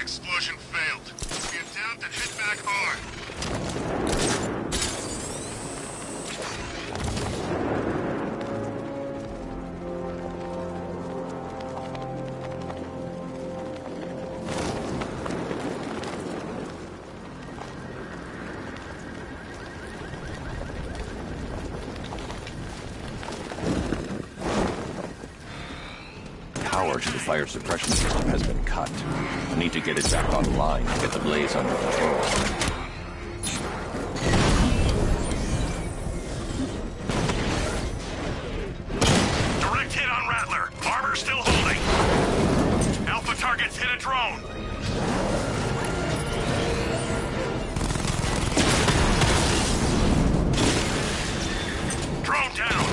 Explosion failed. We adapt and hit back hard. Power to the fire suppression system has been cut. I need to get it back online to get the blaze under control. Direct hit on Rattler. Armor still holding. Alpha targets hit a drone. Drone down.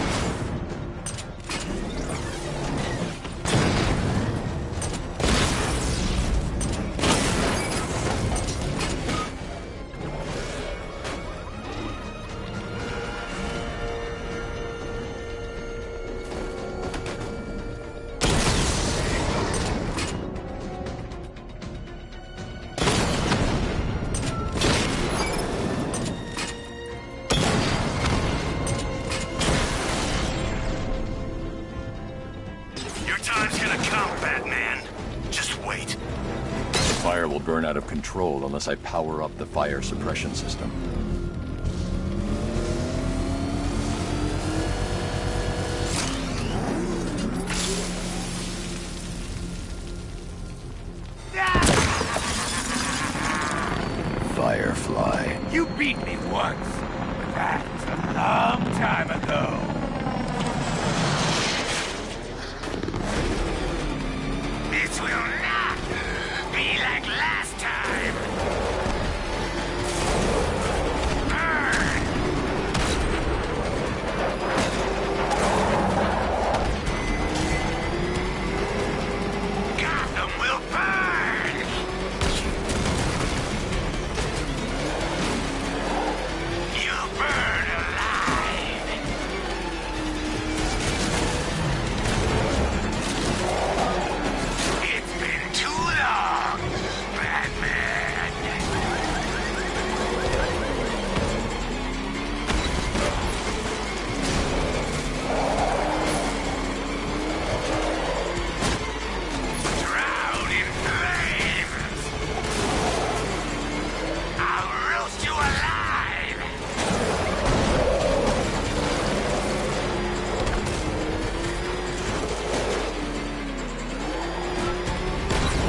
Fire will burn out of control unless I power up the fire suppression system. Firefly. You beat me once, but that's a long time ago. This will not be like last time. Burn! Gotham will burn! You'll burn alive! It's been too long, Batman! Drown in flames! I'll roast you alive!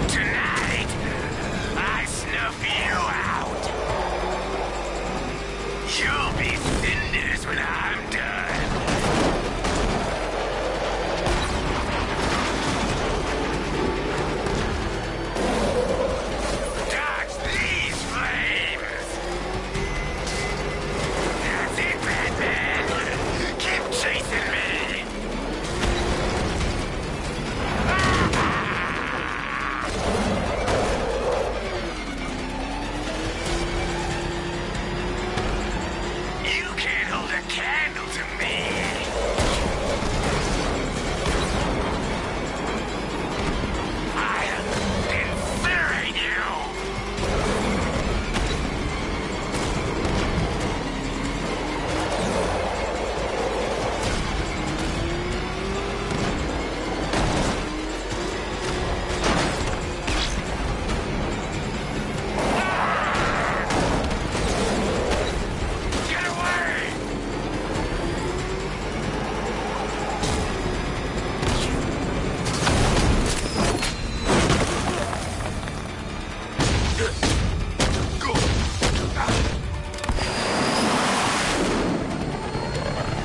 Tonight, I snuff you out. You'll be cinders when I'm done. Dodge these flames. That's it, Batman. Keep chasing me. You can't hold a candle to me. I'll incinerate you. Get away!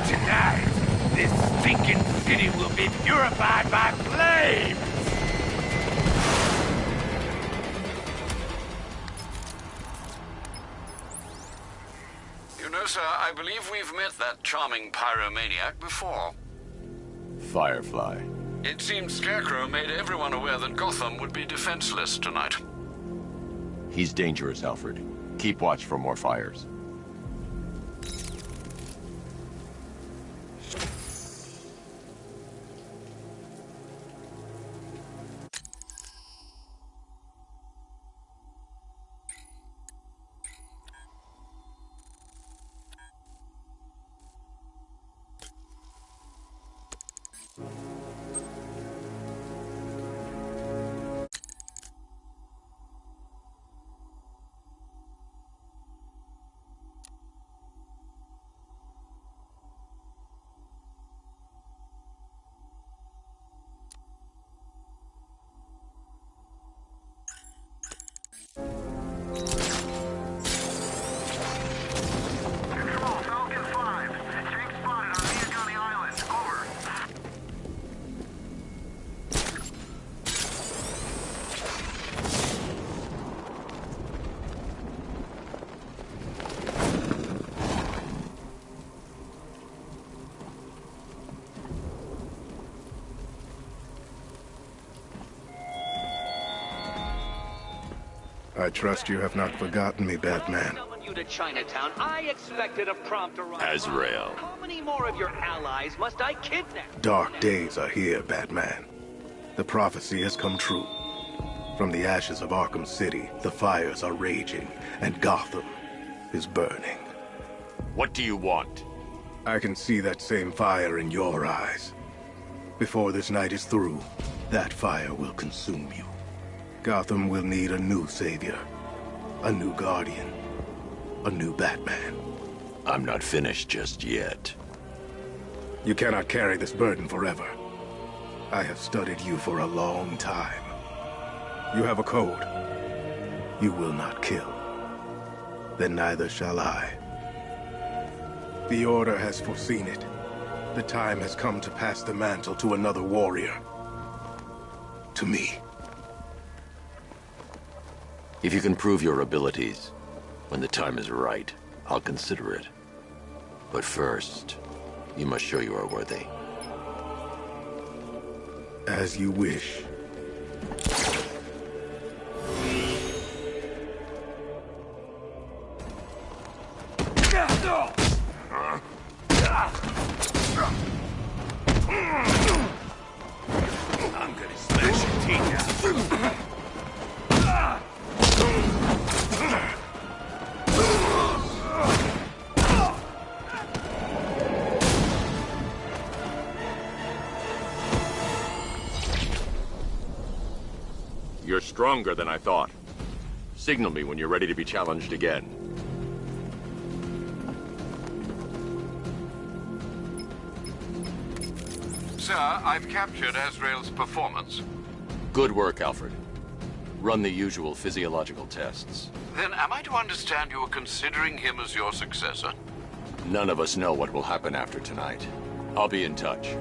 Tonight, this stinking city will be purified by flames! You know, sir, I believe we've met that charming pyromaniac before. Firefly. It seems Scarecrow made everyone aware that Gotham would be defenseless tonight. He's dangerous, Alfred. Keep watch for more fires. I trust you have not forgotten me, Batman. You to Chinatown, I expected a prompt arrival. Azrael. How many more of your allies must I kidnap? Dark days are here, Batman. The prophecy has come true. From the ashes of Arkham City, the fires are raging, and Gotham is burning. What do you want? I can see that same fire in your eyes. Before this night is through, that fire will consume you. Gotham will need a new savior, a new guardian, a new Batman. I'm not finished just yet. You cannot carry this burden forever. I have studied you for a long time. You have a code. You will not kill. Then neither shall I. The Order has foreseen it. The time has come to pass the mantle to another warrior. To me. If you can prove your abilities, when the time is right, I'll consider it. But first, you must show you are worthy. As you wish. I'm gonna smash your teeth out. You're stronger than I thought. Signal me when you're ready to be challenged again. Sir, I've captured Azrael's performance. Good work, Alfred. Run the usual physiological tests. Then am I to understand you are considering him as your successor? None of us know what will happen after tonight. I'll be in touch.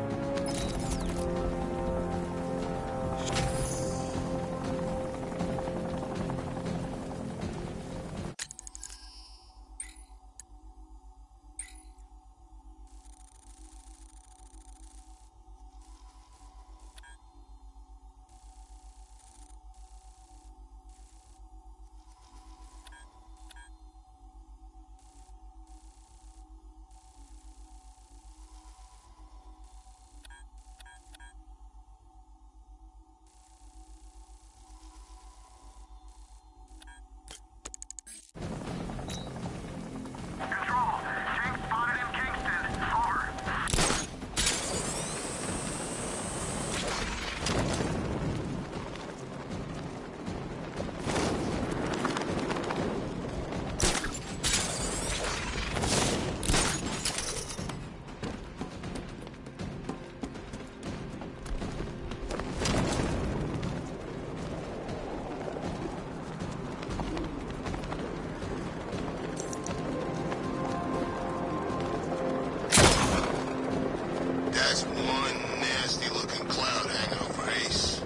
That's one nasty-looking cloud hangover, Ace.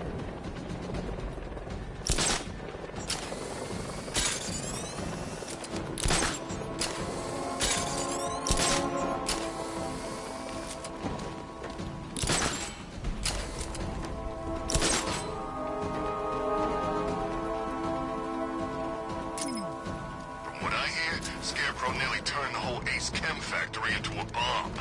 From what I hear, Scarecrow nearly turned the whole Ace Chem factory into a bomb.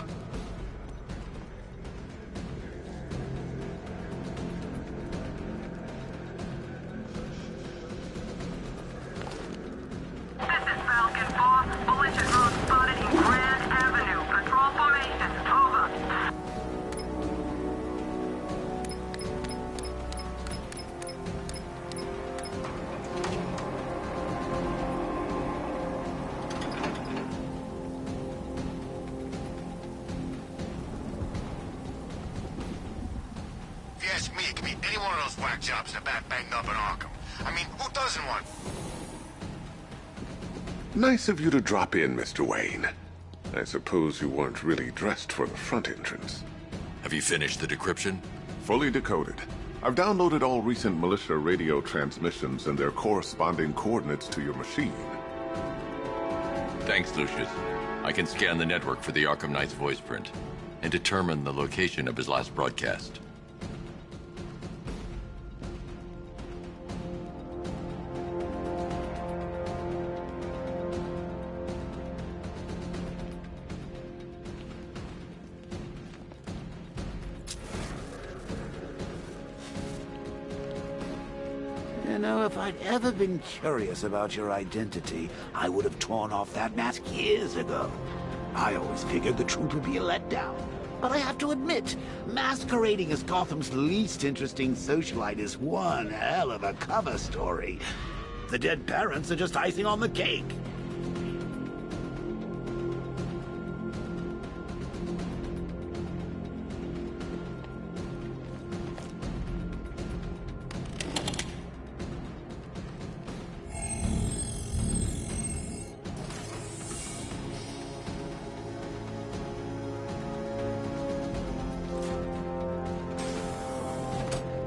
ask me, it could be any one of those whack jobs in the back banged up in Arkham. I mean, who doesn't want... Nice of you to drop in, Mr. Wayne. I suppose you weren't really dressed for the front entrance. Have you finished the decryption? Fully decoded. I've downloaded all recent militia radio transmissions and their corresponding coordinates to your machine. Thanks, Lucius. I can scan the network for the Arkham Knight's voice print and determine the location of his last broadcast. You know, if I'd ever been curious about your identity, I would have torn off that mask years ago. I always figured the truth would be a letdown. But I have to admit, masquerading as Gotham's least interesting socialite is one hell of a cover story. The dead parents are just icing on the cake.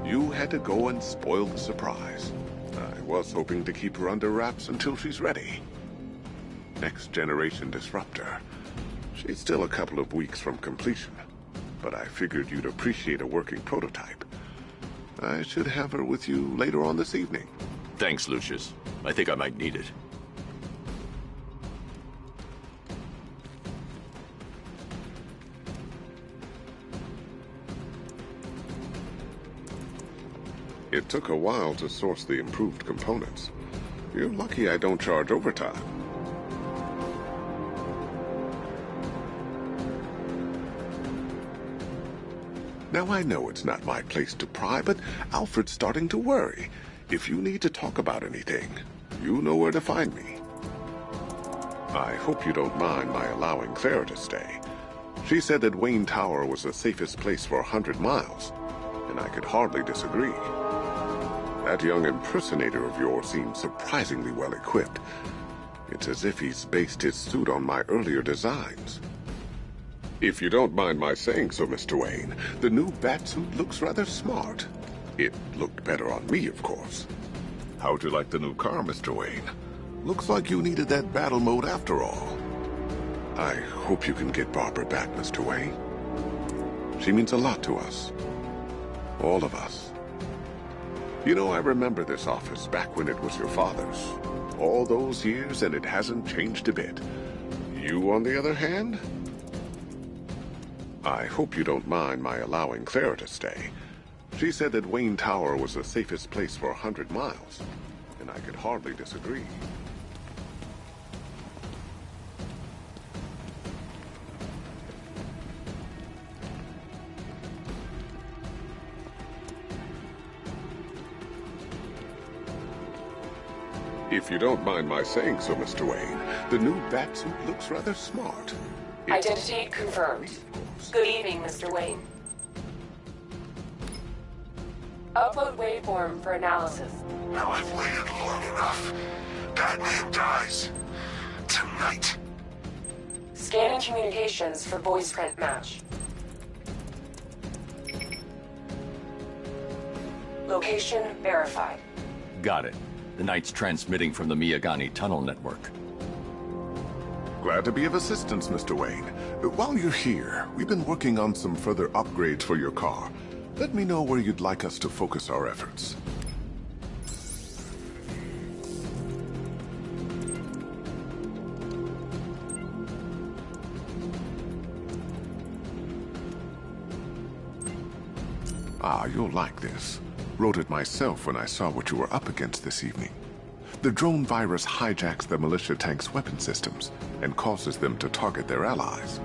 You had to go and spoil the surprise. I was hoping to keep her under wraps until she's ready. Next generation disruptor. She's still a couple of weeks from completion, but I figured you'd appreciate a working prototype. I should have her with you later on this evening. Thanks, Lucius. I think I might need it. It took a while to source the improved components. You're lucky I don't charge overtime. Now I know it's not my place to pry, but Alfred's starting to worry. If you need to talk about anything, you know where to find me. I hope you don't mind my allowing Claire to stay. She said that Wayne Tower was the safest place for 100 miles, and I could hardly disagree. That young impersonator of yours seems surprisingly well equipped. It's as if he's based his suit on my earlier designs. If you don't mind my saying so, Mr. Wayne, the new Batsuit looks rather smart. It looked better on me, of course. How'd you like the new car, Mr. Wayne? Looks like you needed that battle mode after all. I hope you can get Barbara back, Mr. Wayne. She means a lot to us. All of us. You know, I remember this office back when it was your father's. All those years, and it hasn't changed a bit. You, on the other hand? I hope you don't mind my allowing Claire to stay. She said that Wayne Tower was the safest place for 100 miles, and I could hardly disagree. If you don't mind my saying so, Mr. Wayne, the new Batsuit looks rather smart. Identity confirmed. Good evening, Mr. Wayne. Upload waveform for analysis. Now I've waited long enough. Batman dies. Tonight. Scanning communications for voice print match. Location verified. Got it. The Knight's transmitting from the Miyagani tunnel network. Glad to be of assistance, Mr. Wayne. While you're here, we've been working on some further upgrades for your car. Let me know where you'd like us to focus our efforts. Ah, you'll like this. Wrote it myself when I saw what you were up against this evening. The drone virus hijacks the militia tank's weapon systems and causes them to target their allies.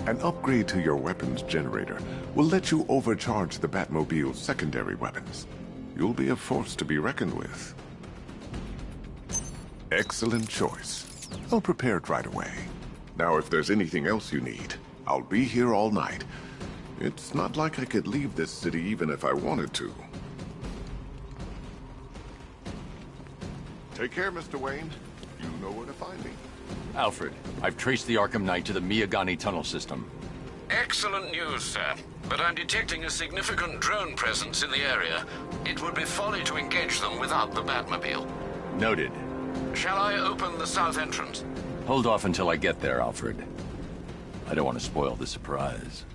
An upgrade to your weapons generator will let you overcharge the Batmobile's secondary weapons. You'll be a force to be reckoned with. Excellent choice. I'll prepare it right away. Now, if there's anything else you need, I'll be here all night. It's not like I could leave this city even if I wanted to. Take care, Mr. Wayne. You know where to find me. Alfred, I've traced the Arkham Knight to the Miyagani tunnel system. Excellent news, sir. But I'm detecting a significant drone presence in the area. It would be folly to engage them without the Batmobile. Noted. Shall I open the south entrance? Hold off until I get there, Alfred. I don't want to spoil the surprise.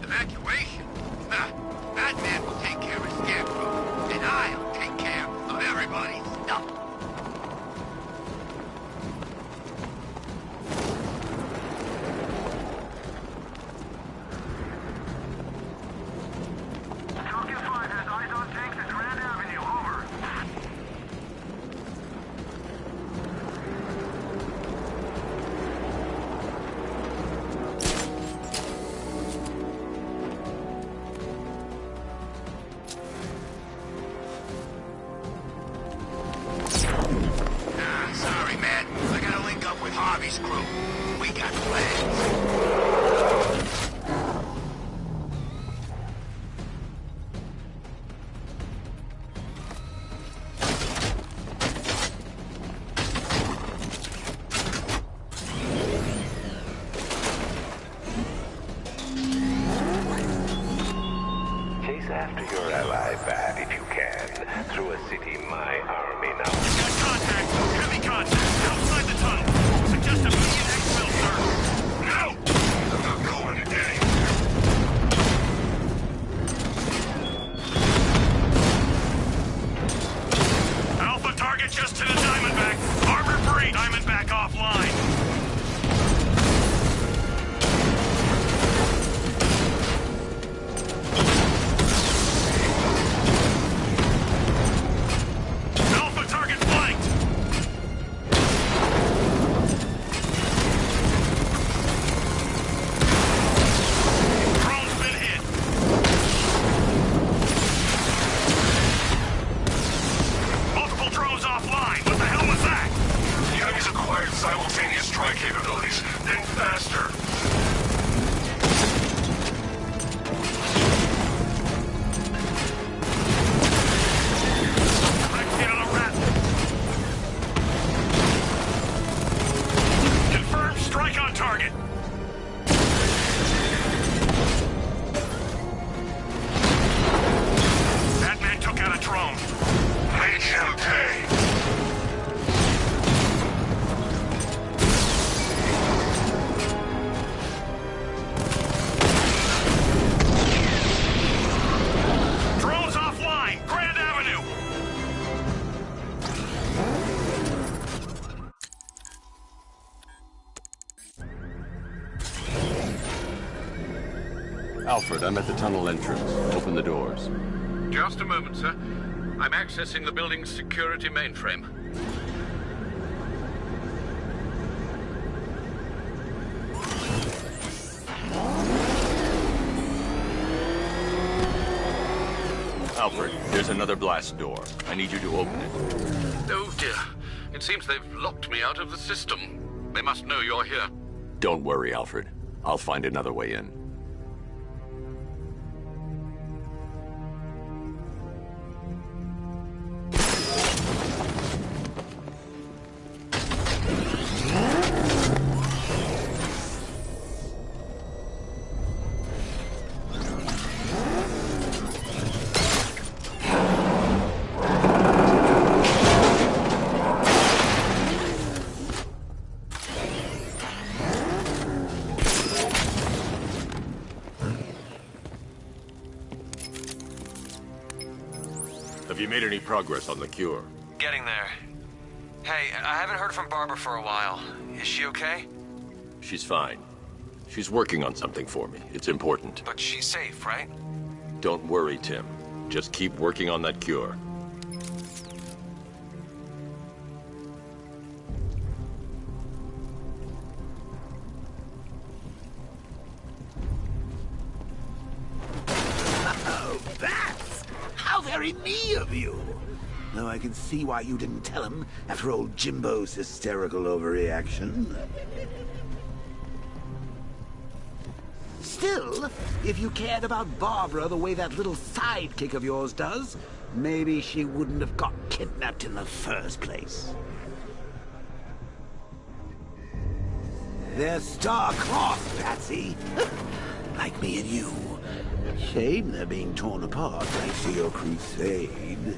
Evacuation? Batman will take care of Scarecrow, and I'll take care of everybody's stuff. Falcon 5 has eyes on tanks at Grand Avenue. Over. Sorry, man. I gotta link up with Harvey's crew. We got plans. Chase after your ally, Bat, if you can, through a city my army now. Got contact. Heavy contact. Outside the tunnel. Suggest immediate exfil, sir. No! I'm not going anywhere. Alpha target just to the Diamondback. Armor free. Diamondback offline. Alpha target flanked. Drone's been hit. Multiple drones offline. What the hell was that? The enemy's acquired simultaneous strike capabilities, then faster. Direct hit on a rat. Confirmed strike on target. Batman took out a drone. Make him pay. Drones offline. Grand Avenue. Alfred, I'm at the tunnel entrance. Open the doors. Just a moment, sir. I'm accessing the building's security mainframe. Alfred, there's another blast door. I need you to open it. Oh dear. It seems they've locked me out of the system. They must know you're here. Don't worry, Alfred. I'll find another way in. Have you made any progress on the cure? Getting there. Hey, I haven't heard from Barbara for a while. Is she okay? She's fine. She's working on something for me. It's important. But she's safe, right? Don't worry, Tim. Just keep working on that cure. very me of you. Though I can see why you didn't tell him after old Jimbo's hysterical overreaction. Still, if you cared about Barbara the way that little sidekick of yours does, maybe she wouldn't have got kidnapped in the first place. They're star-crossed, Patsy. Like me and you. Shame they're being torn apart thanks to your crusade.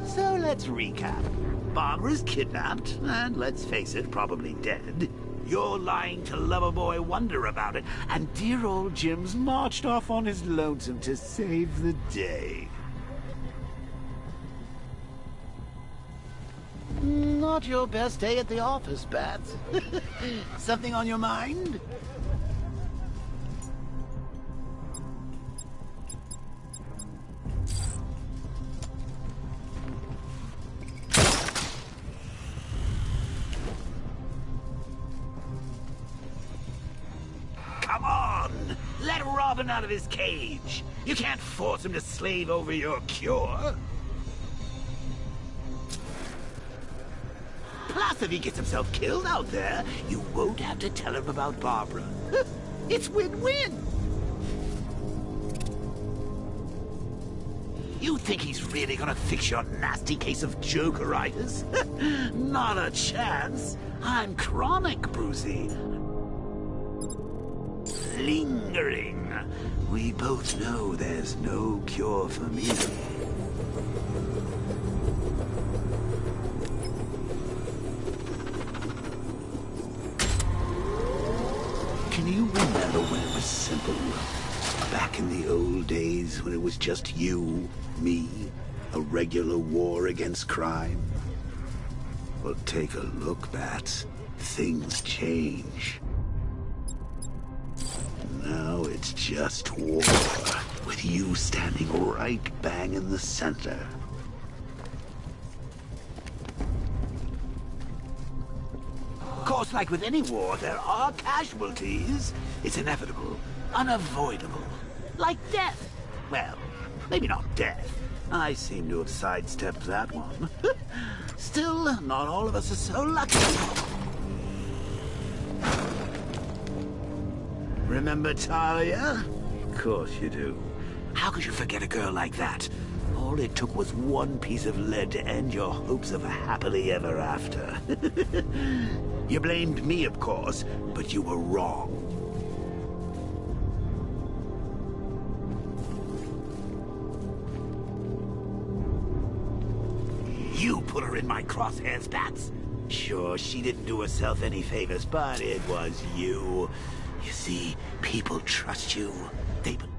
So let's recap. Barbara's kidnapped, and let's face it, probably dead. You're lying to Loverboy Wonder about it, and dear old Jim's marched off on his lonesome to save the day. Not your best day at the office, Bats. Something on your mind? Come on! Let Robin out of his cage! You can't force him to slave over your cure! Plus, if he gets himself killed out there, you won't have to tell him about Barbara. It's win-win! You think he's really gonna fix your nasty case of Jokeritis? Not a chance! I'm chronic, Brucey. Lingering. We both know there's no cure for me. Can you remember when it was simple? Back in the old days when it was just you, me, a regular war against crime? Well, take a look, Bats. Things change. Now it's just war, with you standing right bang in the center. Of course, like with any war, there are casualties. It's inevitable, unavoidable. Like death. Well, maybe not death. I seem to have sidestepped that one. Still, not all of us are so lucky. Remember Talia? Of course you do. How could you forget a girl like that? All it took was one piece of lead to end your hopes of a happily ever after. You blamed me, of course, but you were wrong. You put her in my crosshairs, Bats. Sure, she didn't do herself any favors, but it was you. You see, people trust you. They believe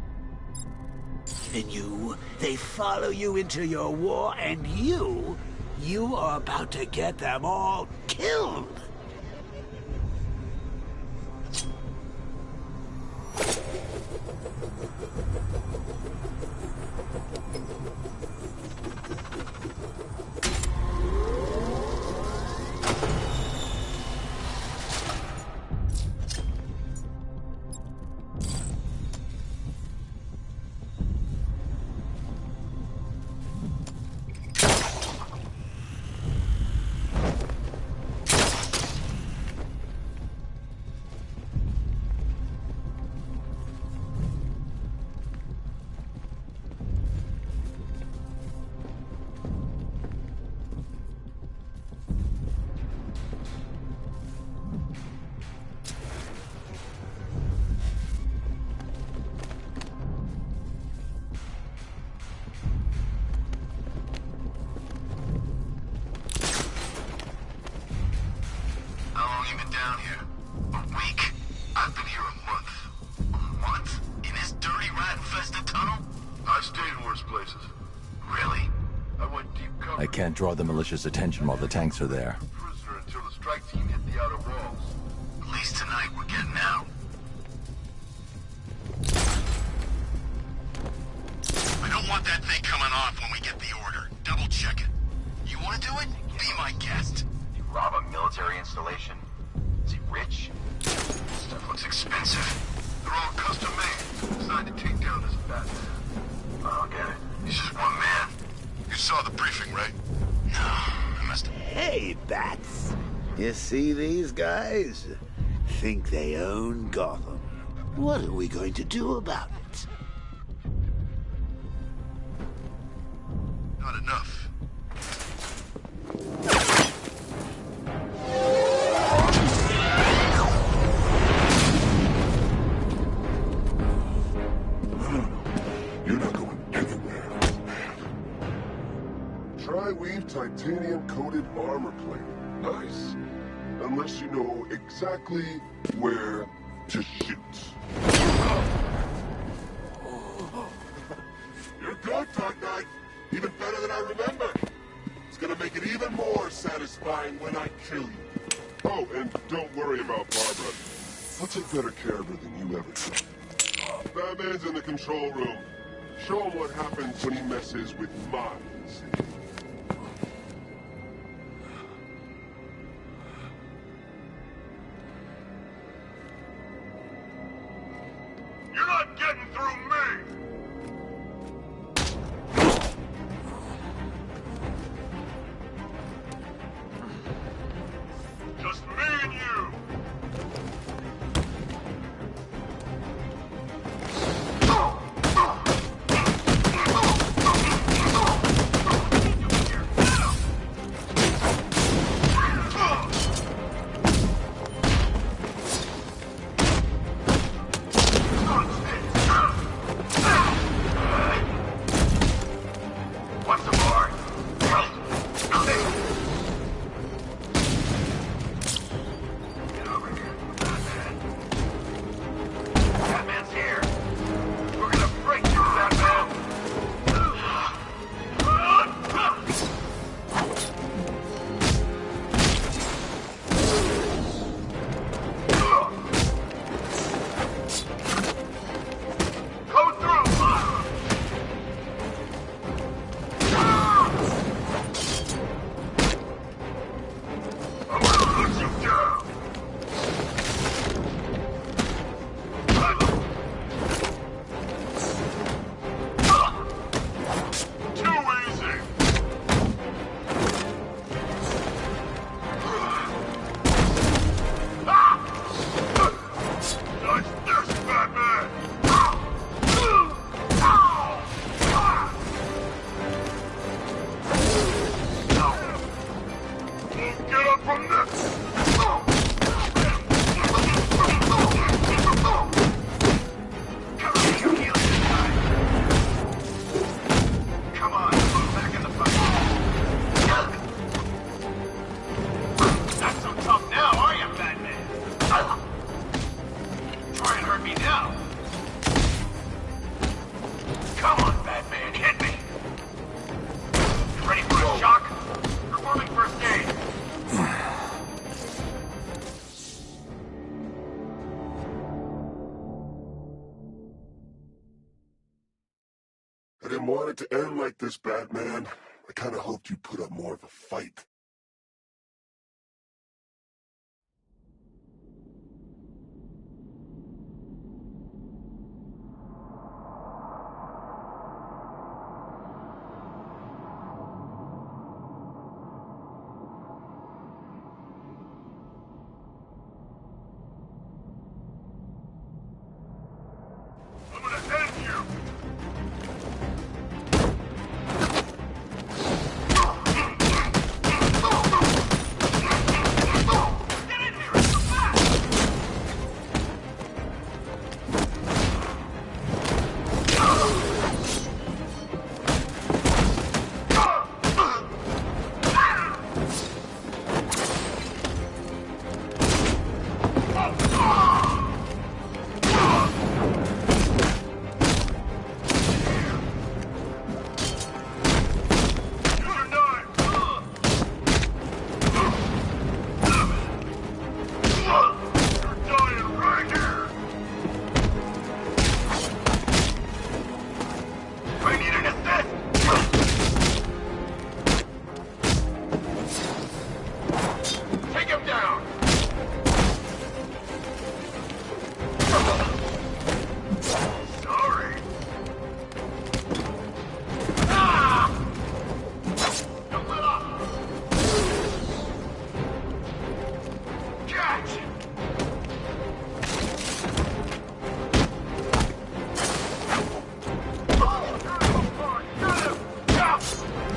in you. They follow you into your war, and you are about to get them all killed. I can't draw the militia's attention while the tanks are there. Prisoner until the strike team hit the outer walls. At least tonight we're getting out. I don't don't want that thing coming off when we get the order. Double check it. You want to do it? Be my guest. You rob a military installation? Is he rich? Stuff looks expensive. They're all custom made. Designed to take down this Batman. I don't get it. He's just one man. You saw the briefing, right? No, I must have... Hey, Bats. You see these guys? Think they own Gotham. What are we going to do about it? Not enough. You're not going anywhere. Tri-weave titanium-coated armor plate. Nice. Unless you know exactly where to shoot. You're good, Dark Knight. Even better than I remember. It's gonna make it even more satisfying when I kill you. Oh, and don't worry about Barbara. I'll take better care of her than you ever did. Batman's in the control room. Show him what happens when he messes with minds. You're not getting through me! Just me and you! I didn't want it to end like this, Batman. I kind of hoped you'd put up more of a fight. match!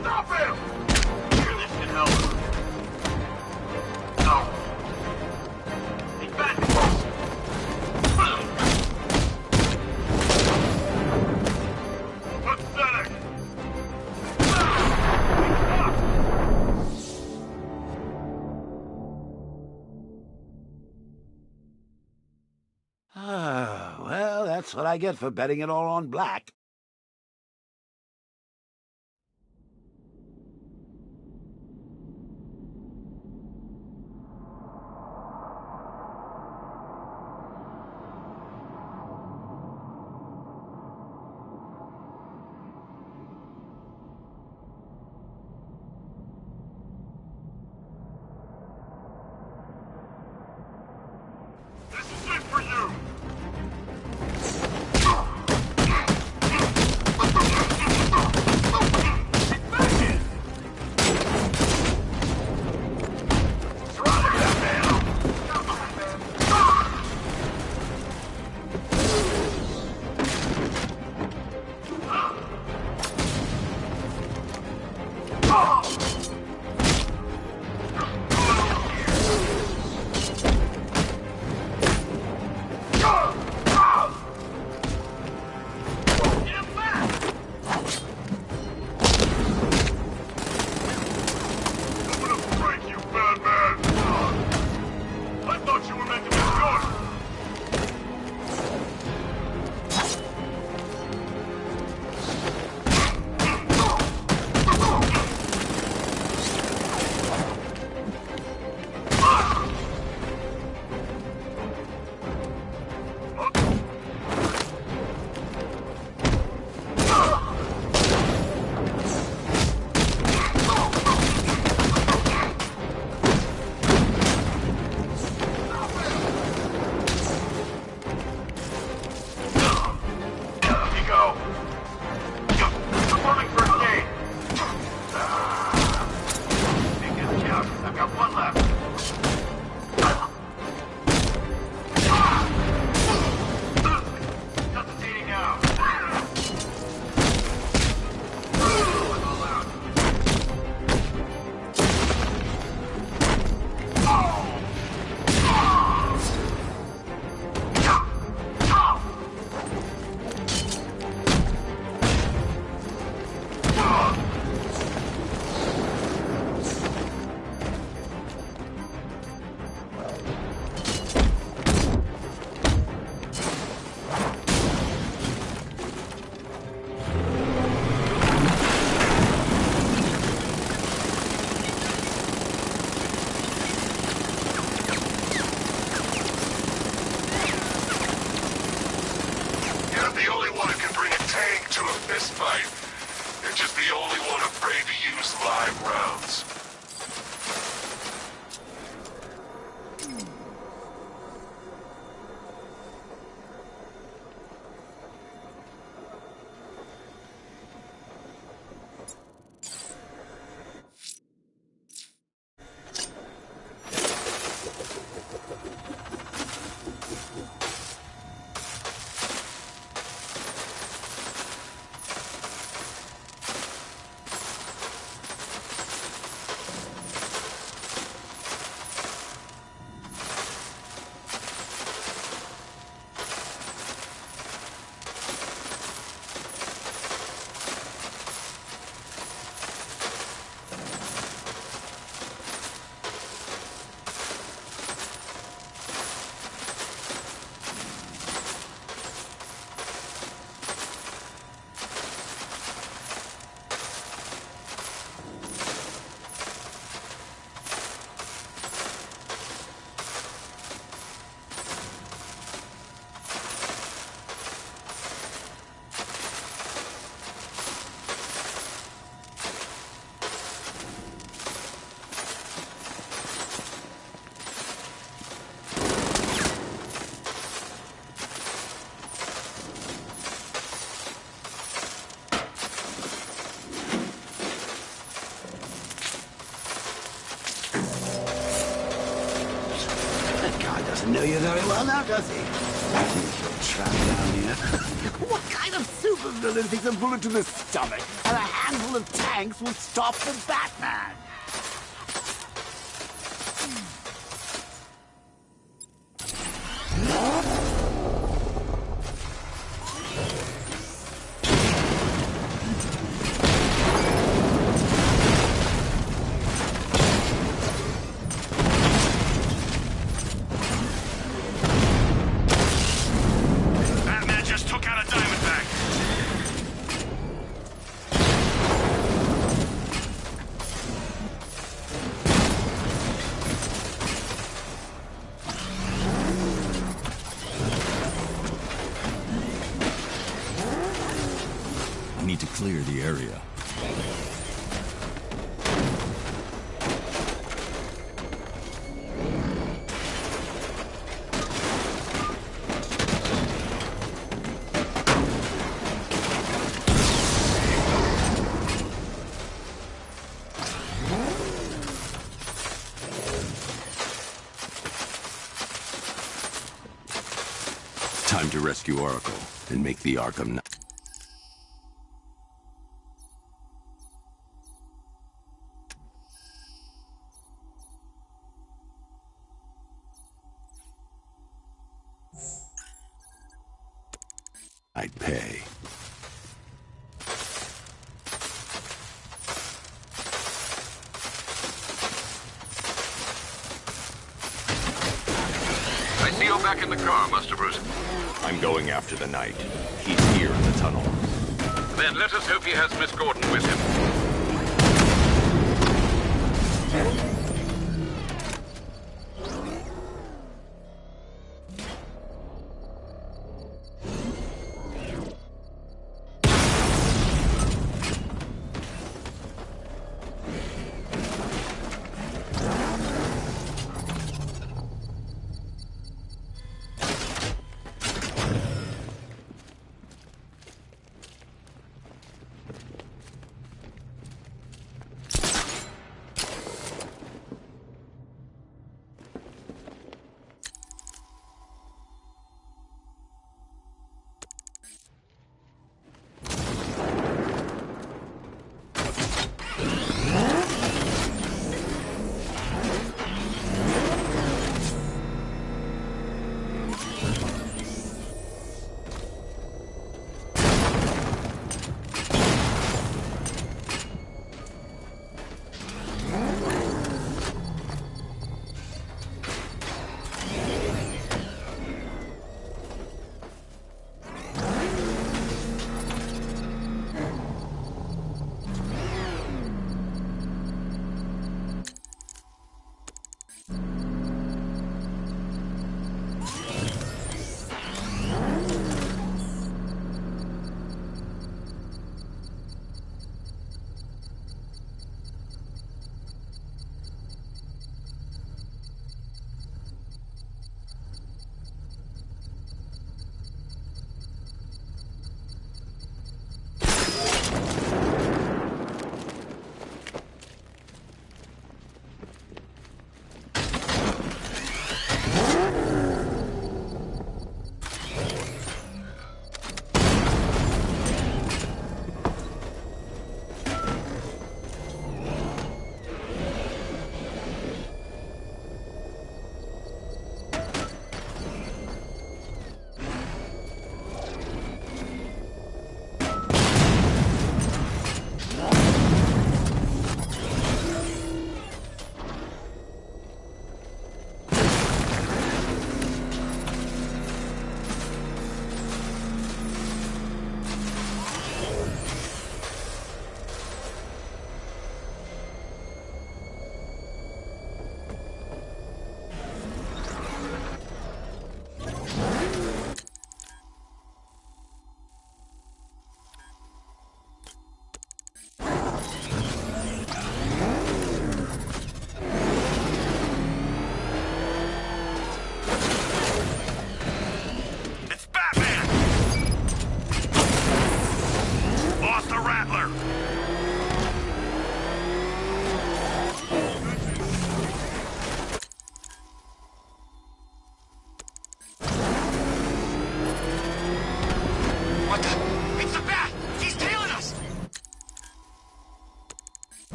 Stop him! Here, this can help. No! He's back! Pathetic! Well, that's what I get for betting it all on black. This is it for you! doesn't know you very well now, does he? I think you're trapped down here. What kind of supervillain thinks a bullet to the stomach and a handful of tanks will stop the Batman? Batman just took out a Diamondback. I need to clear the area. Time to rescue Oracle and make the Arkham. I'd pay. I see you're back in the car, Master Bruce. I'm going after the Knight. He's here in the tunnel. Then let us hope he has Miss Gordon with him.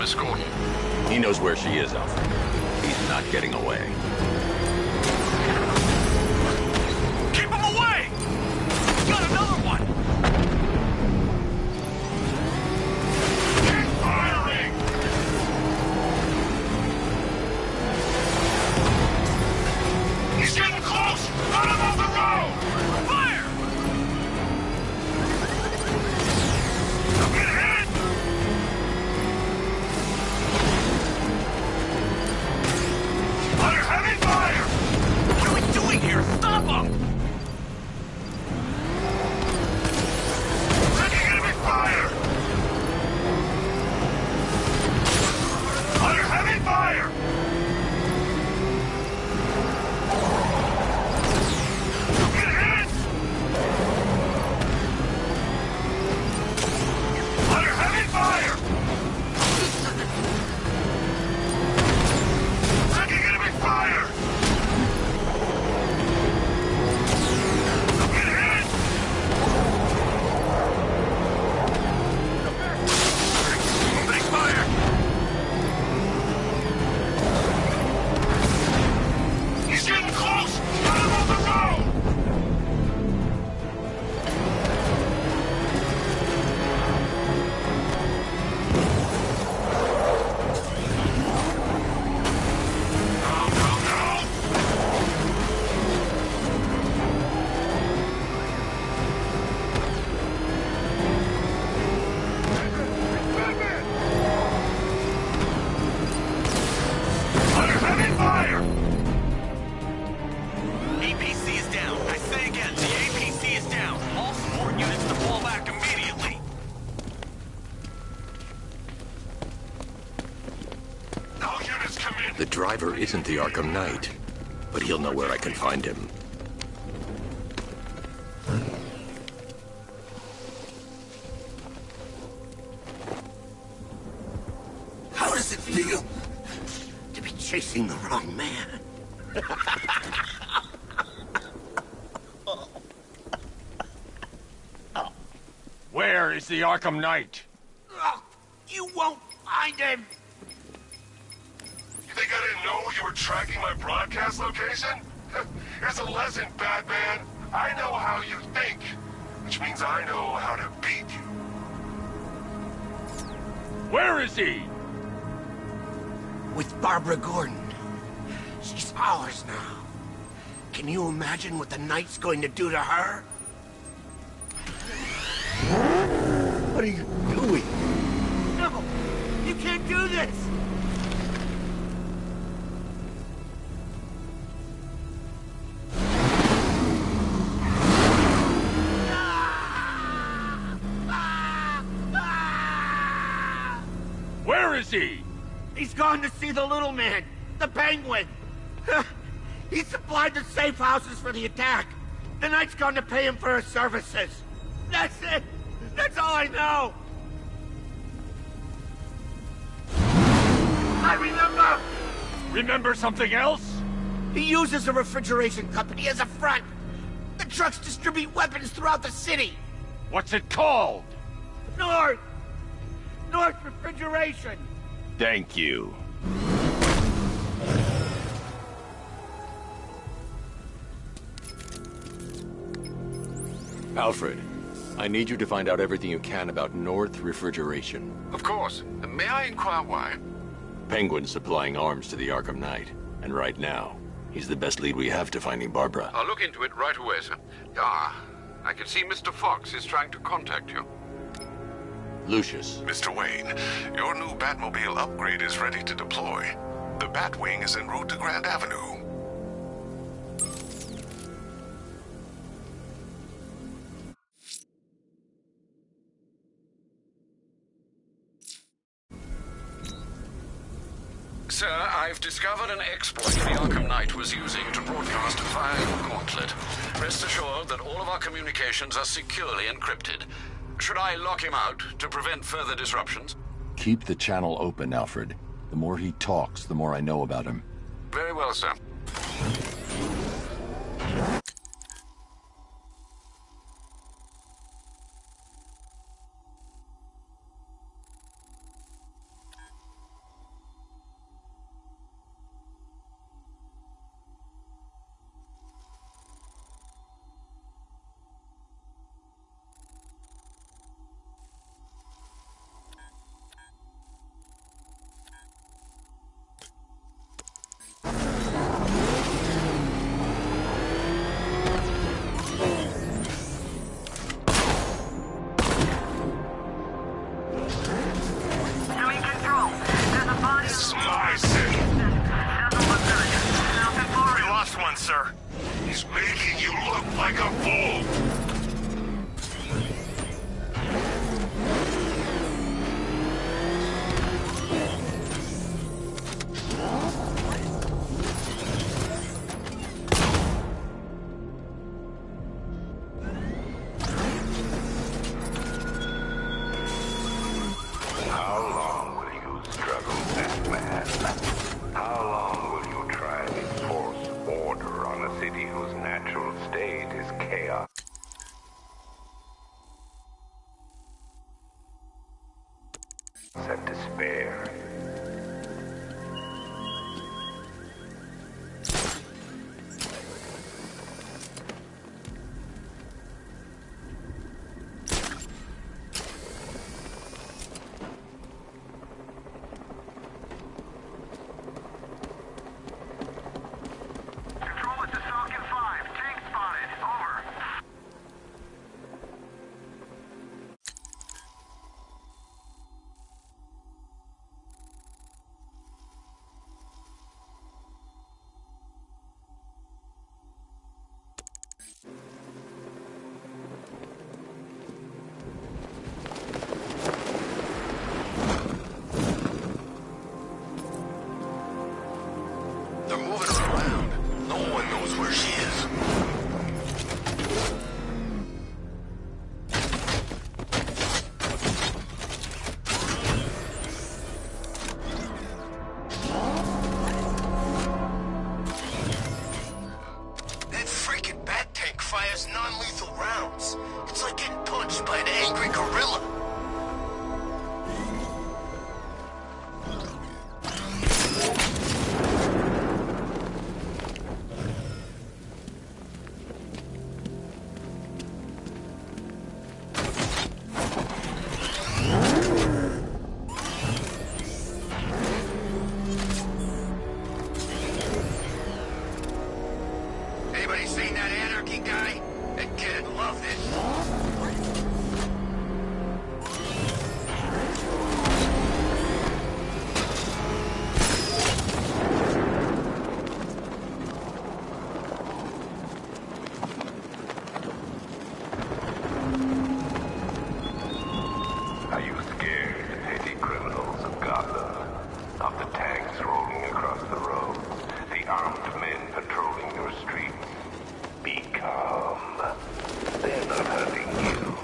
Miss Gordon? He knows where she is, Alfred. He's not getting away. Keep him away! Got another one! Keep firing! He's getting close! Run him off the road! Fire! Don't get hit! Under heavy fire! What are we doing here? Stop him! Taking enemy fire! Under heavy fire! Don't get hit! Under heavy fire! Taking enemy fire! Don't get hit! Opening fire! He's getting close! Get him off the road! No, no, no! Under heavy fire! APC is down. I say again, the APC is down. All support units to fall back immediately. All units come in. The driver isn't the Arkham Knight, but he'll know where I can find him. How does it feel to be chasing the wrong man? Where is the Arkham Knight? You won't find him! You think I didn't know you were tracking my broadcast location? Here's a lesson, Batman. I know how you think, which means I know how to beat you. Where is he? With Barbara Gordon. She's ours now. Can you imagine what the Knight's going to do to her? What are you doing? No! You can't do this! Where is he? He's gone to see the little man, the Penguin. He supplied the safe houses for the attack. The Knight's gone to pay him for his services. That's it. That's all I know. I remember. Remember something else? He uses a refrigeration company as a front. The trucks distribute weapons throughout the city. What's it called? North Refrigeration. Thank you. Alfred, I need you to find out everything you can about North Refrigeration. Of course. May I inquire why? Penguin's supplying arms to the Arkham Knight, and right now, he's the best lead we have to finding Barbara. I'll look into it right away, sir. I can see Mr. Fox is trying to contact you. Lucius. Mr. Wayne, your new Batmobile upgrade is ready to deploy. The Batwing is en route to Grand Avenue. Sir, I've discovered an exploit the Arkham Knight was using to broadcast via your gauntlet. Rest assured that all of our communications are securely encrypted. Should I lock him out to prevent further disruptions? Keep the channel open, Alfred. The more he talks, the more I know about him. Very well, sir. on, sir. He's making you look like a fool! How long will you struggle, Batman? How long will you try and enforce order on a city whose natural state is chaos and despair? They're moving her around. No one knows where she is. That freaking bat tank fires non-lethal rounds. It's like getting punched by an angry gorilla. Anybody seen that anarchy guy? That kid'd love this. Are you scared, petty criminals of Gotham? Of the tanks rolling across the roads, the armed men patrolling your streets? Be calm. They're not hurting you.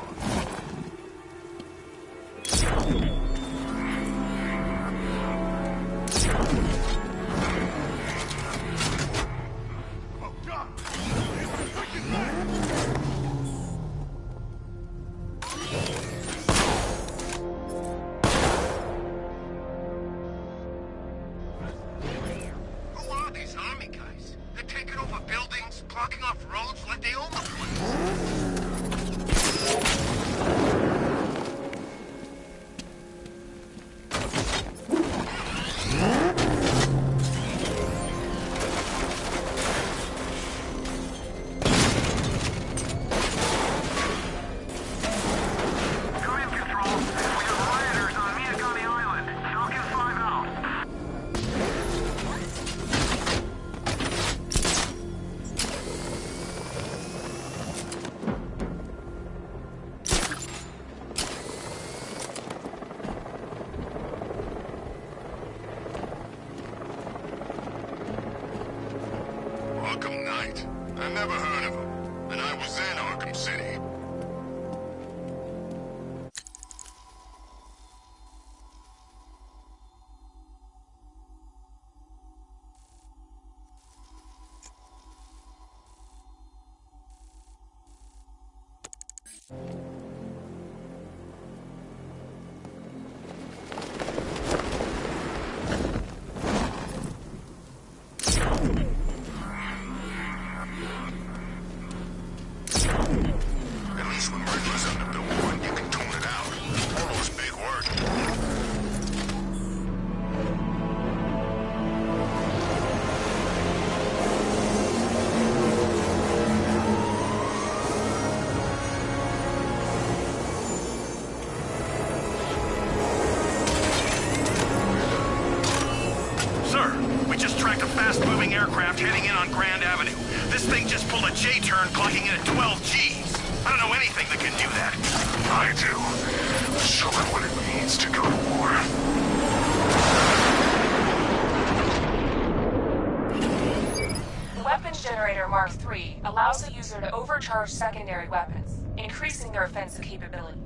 Who are these army guys? They're taking over buildings, blocking off roads like they own the place. Command control. We have rioters on Miyakami Island. Falcon 5 out. Arkham Knight. I never heard of him. And I was in Arkham City. At least when Riddler's on the billboard, you can tune it out. All those big words. We just tracked a fast-moving aircraft heading in on Grand Avenue. This thing just pulled a J-turn, clocking in at 12 Gs. I don't know anything that can do that. I do. Show it what it means to go to war. The Weapons Generator Mark III allows the user to overcharge secondary weapons, increasing their offensive capability.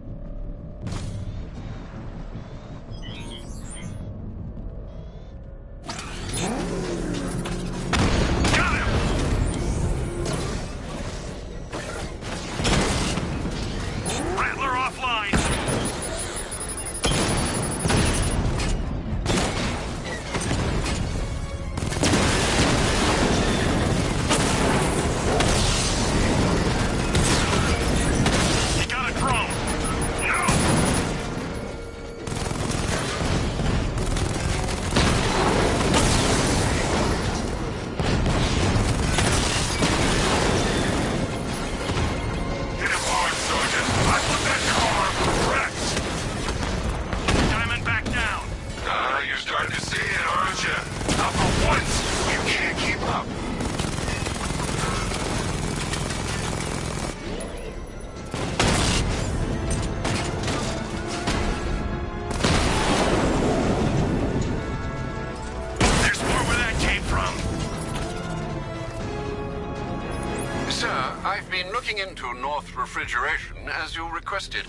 Into North Refrigeration as you requested.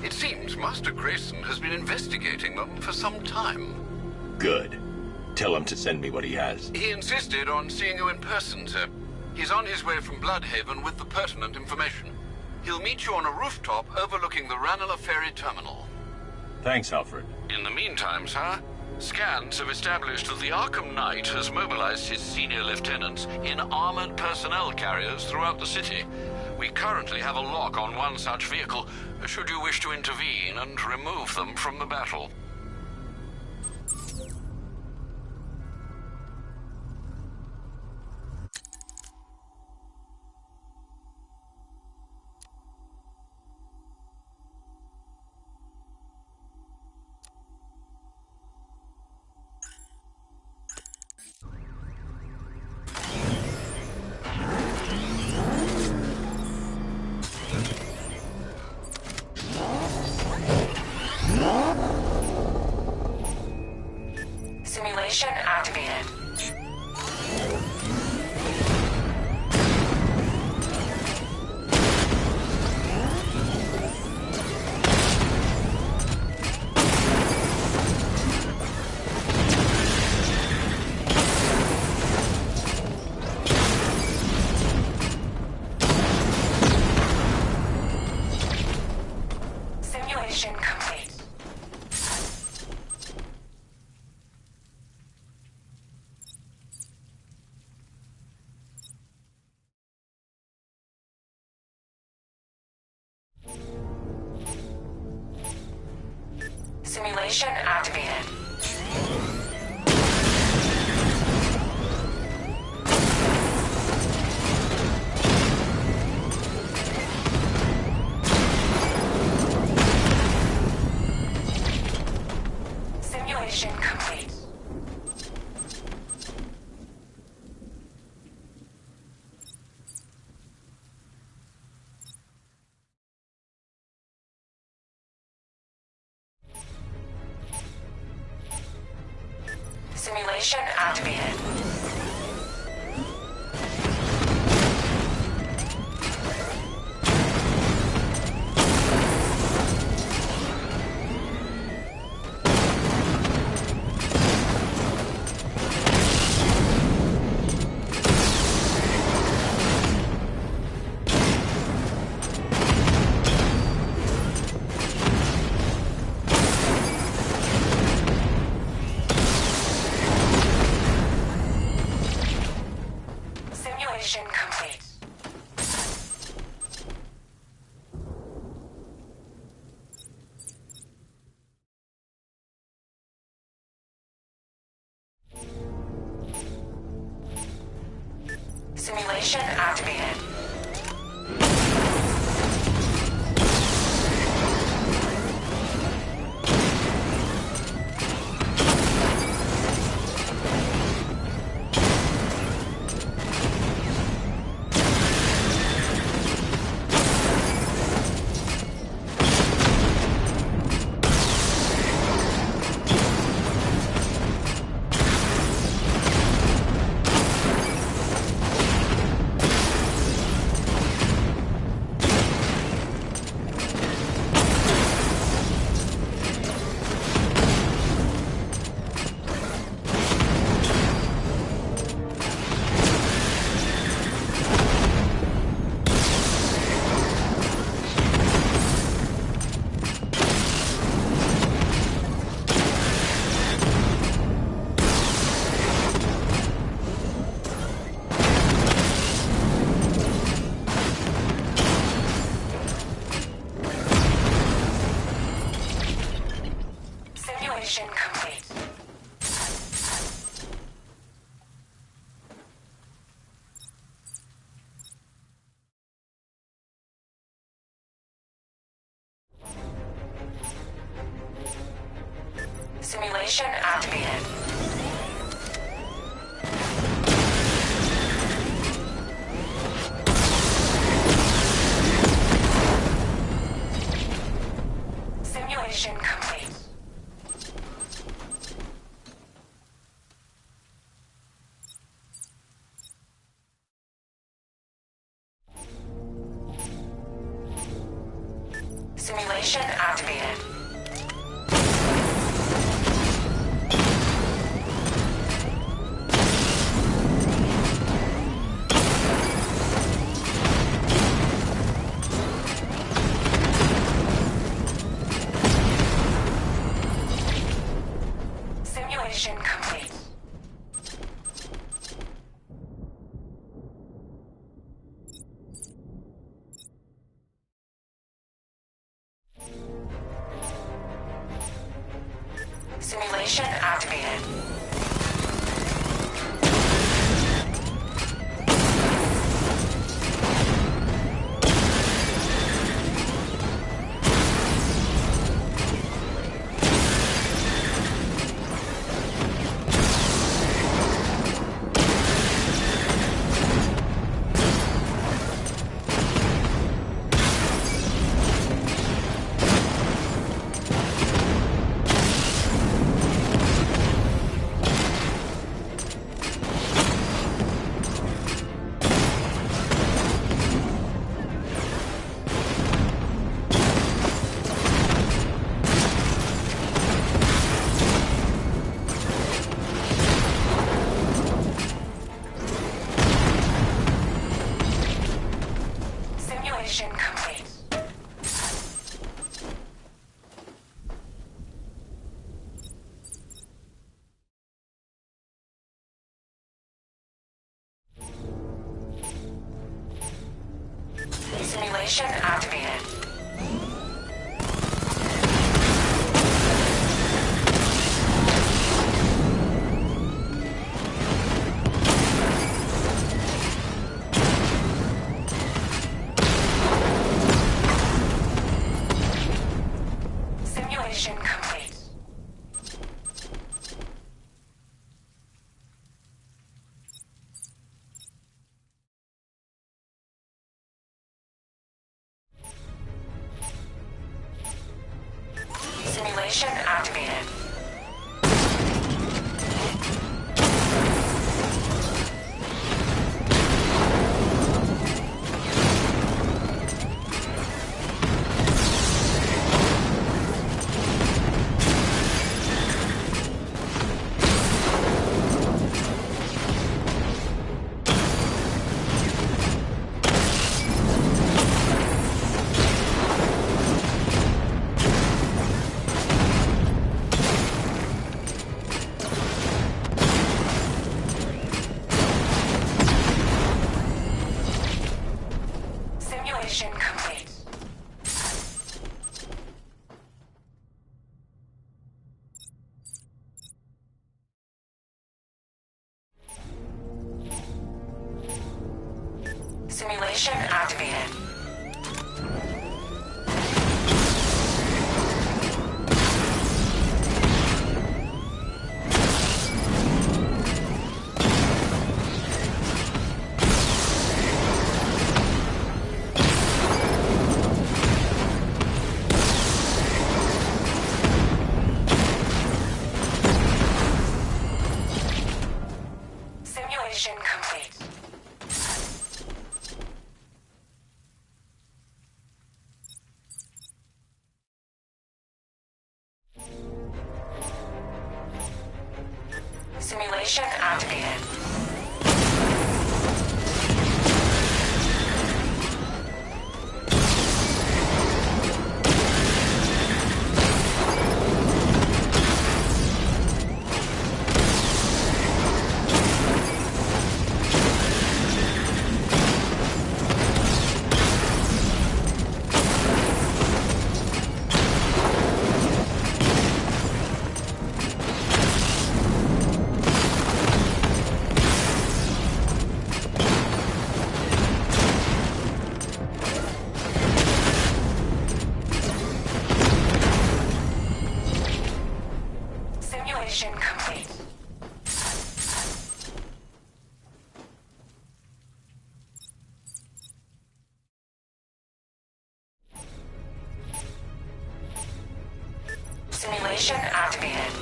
It seems Master Grayson has been investigating them for some time. Good. Tell him to send me what he has. He insisted on seeing you in person, sir. He's on his way from Bloodhaven with the pertinent information. He'll meet you on a rooftop overlooking the Ranelagh Ferry Terminal. Thanks, Alfred. In the meantime, sir, scans have established that the Arkham Knight has mobilized his senior lieutenants in armored personnel carriers throughout the city. We currently have a lock on one such vehicle, should you wish to intervene and remove them from the battle. Simulation activated. Simulation complete. Simulation activated. Simulation complete. Simulation activated. Simulation complete. Simulation activated. Simulation activated. Simulation complete. Simulation activated. Simulation complete. Simulation activated. Simulation complete. Simulation activated. Simulation complete. Simulation activated. Simulation complete. Simulation activated. Simulation complete. Simulation activated. Simulation complete. Simulation activated.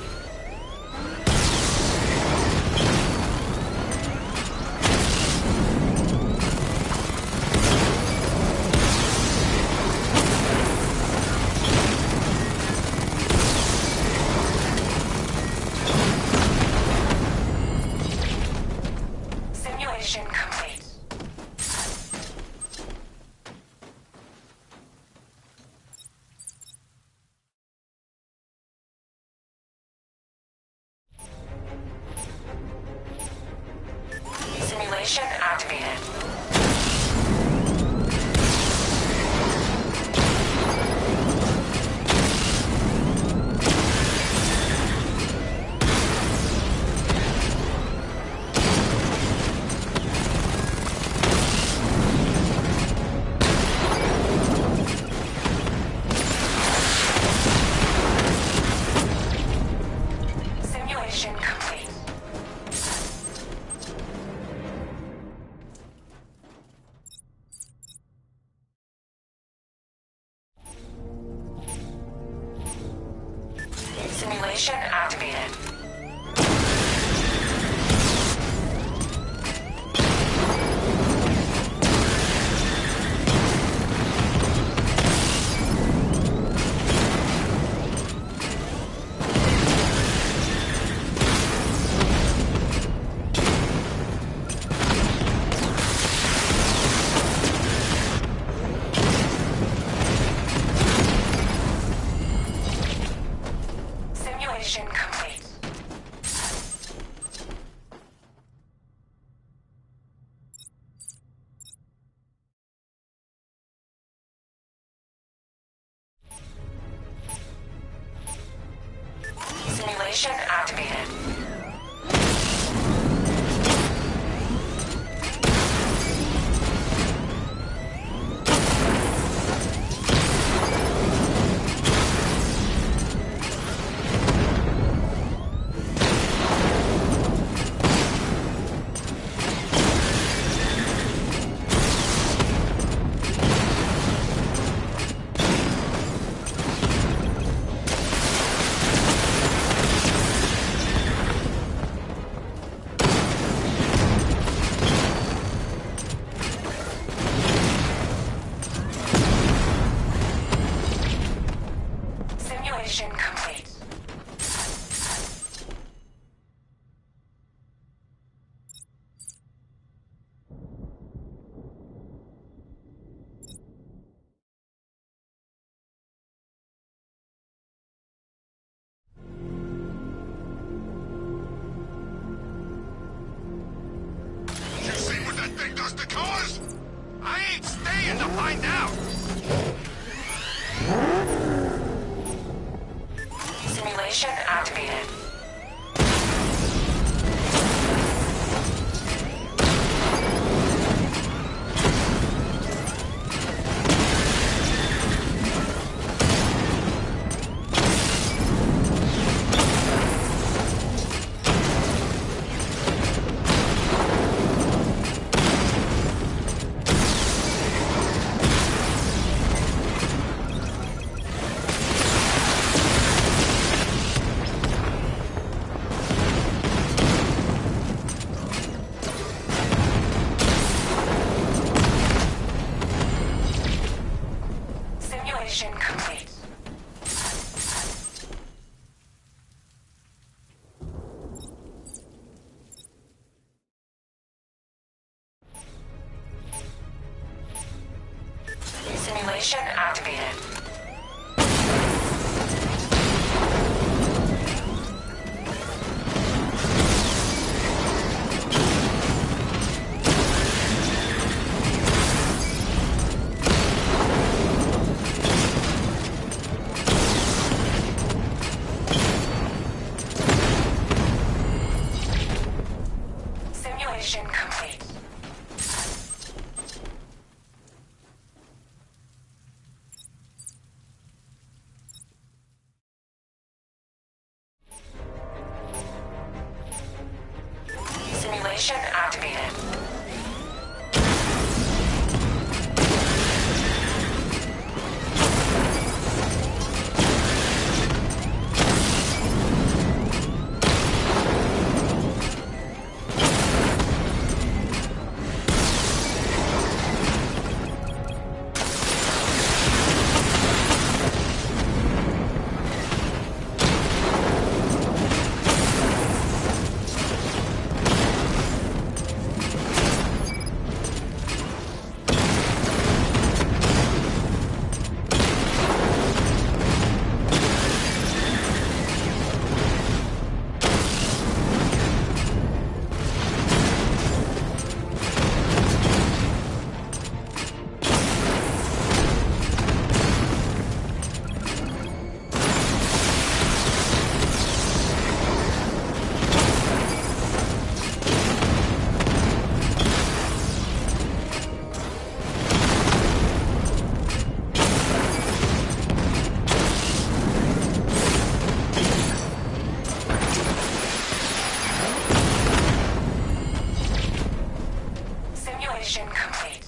Simulation complete. Simulation activated. Simulation complete. Simulation activated. Simulation complete. Simulation activated. Simulation complete. You see what that thing does to cars? I ain't staying to find out. Simulation activated. Simulation complete. Simulation activated. Simulation complete. Simulation activated. Simulation complete.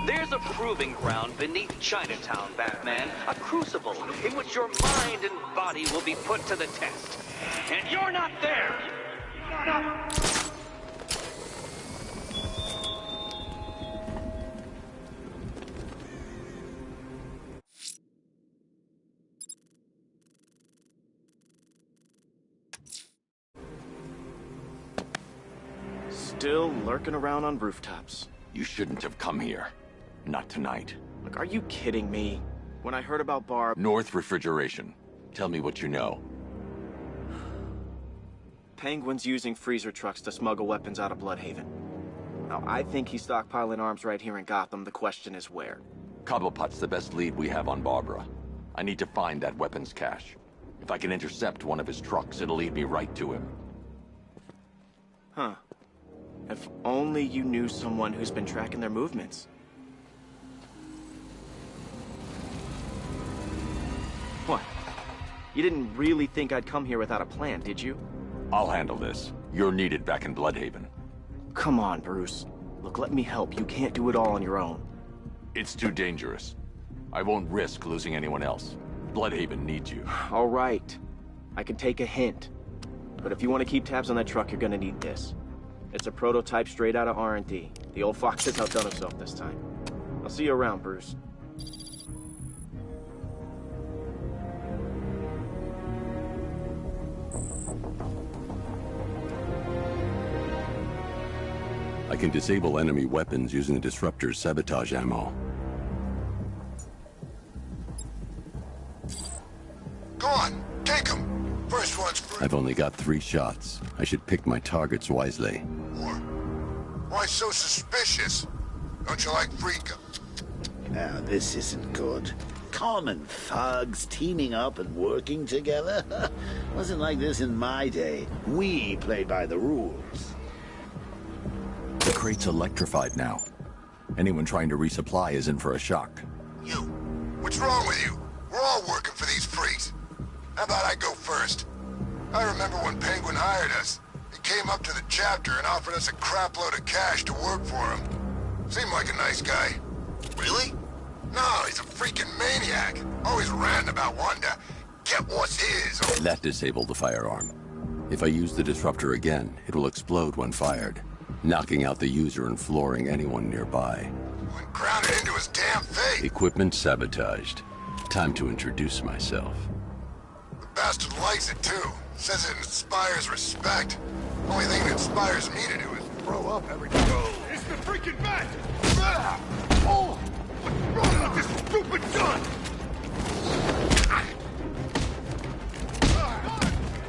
There's a proving ground beneath Chinatown, Batman. A crucible in which your mind and body will be put to the test. And you're not there! Still lurking around on rooftops. You shouldn't have come here. Not tonight. Look, are you kidding me? When I heard about Barb... North Refrigeration. Tell me what you know. Penguin's using freezer trucks to smuggle weapons out of Bloodhaven. Now, I think he's stockpiling arms right here in Gotham. The question is where. Cobblepot's the best lead we have on Barbara. I need to find that weapons cache. If I can intercept one of his trucks, it'll lead me right to him. Huh. If only you knew someone who's been tracking their movements. What? You didn't really think I'd come here without a plan, did you? I'll handle this. You're needed back in Bloodhaven. Come on, Bruce. Look, let me help. You can't do it all on your own. It's too dangerous. I won't risk losing anyone else. Bloodhaven needs you. All right. I can take a hint. But if you want to keep tabs on that truck, you're gonna need this. It's a prototype straight out of R&D. The old fox has outdone himself this time. I'll see you around, Bruce. I can disable enemy weapons using the disruptor's sabotage ammo. Go on, take him. First one's free. I've only got 3 shots. I should pick my targets wisely. Why so suspicious? Don't you like freedom? Now, this isn't good. Common thugs teaming up and working together? Wasn't like this in my day. We played by the rules. The crate's electrified now. Anyone trying to resupply is in for a shock. You. What's wrong with you? We're all working for these freaks. How about I go first? I remember when Penguin hired us. He came up to the chapter and offered us a crapload of cash to work for him. Seemed like a nice guy. Really? No, he's a freaking maniac. Always ranting about wanting to get what's his. That disabled the firearm. If I use the disruptor again, it will explode when fired, knocking out the user and flooring anyone nearby. Went grounded into his damn face. Equipment sabotaged. Time to introduce myself. The bastard likes it too. Says it inspires respect. Only thing that inspires me to do is throw up every day. It's the freaking bat! Oh! What's wrong with this stupid gun?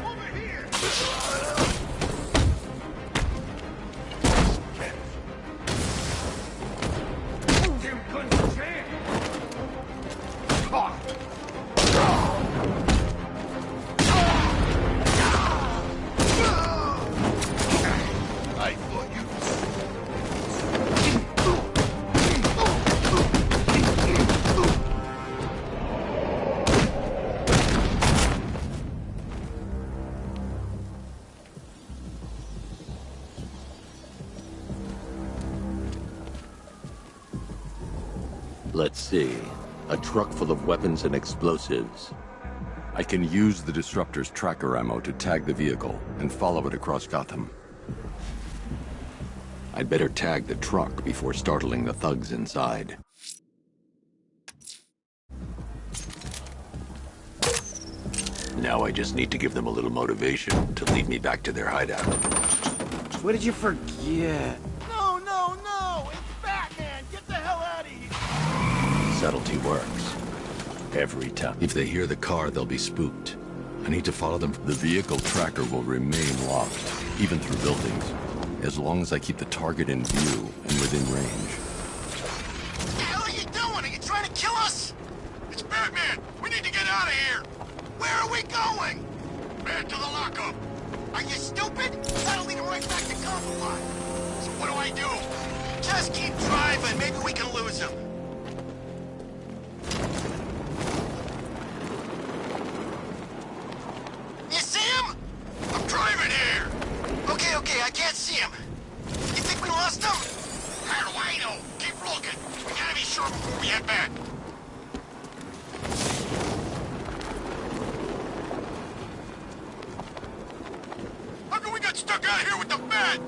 Over here! Damn gun's jammed! I thought you... Let's see. A truck full of weapons and explosives. I can use the disruptor's tracker ammo to tag the vehicle and follow it across Gotham. I'd better tag the truck before startling the thugs inside. Now I just need to give them a little motivation to lead me back to their hideout. What did you forget? No, no, no! It's Batman! Get the hell out of here! Subtlety works. Every time. If they hear the car, they'll be spooked. I need to follow them. The vehicle tracker will remain locked, even through buildings, as long as I keep the target in view and within range. What the hell are you doing? Are you trying to kill us? It's Batman! We need to get out of here! Where are we going? Back to the lockup. Are you stupid? That'll lead him right back to Gotham. So what do I do? Just keep driving. Maybe we can lose him. You see him? I'm driving here. Okay, I can't see him. You think we lost him? How do I know? Keep looking. We gotta be sure before we head back. How come we got stuck out here with the bat?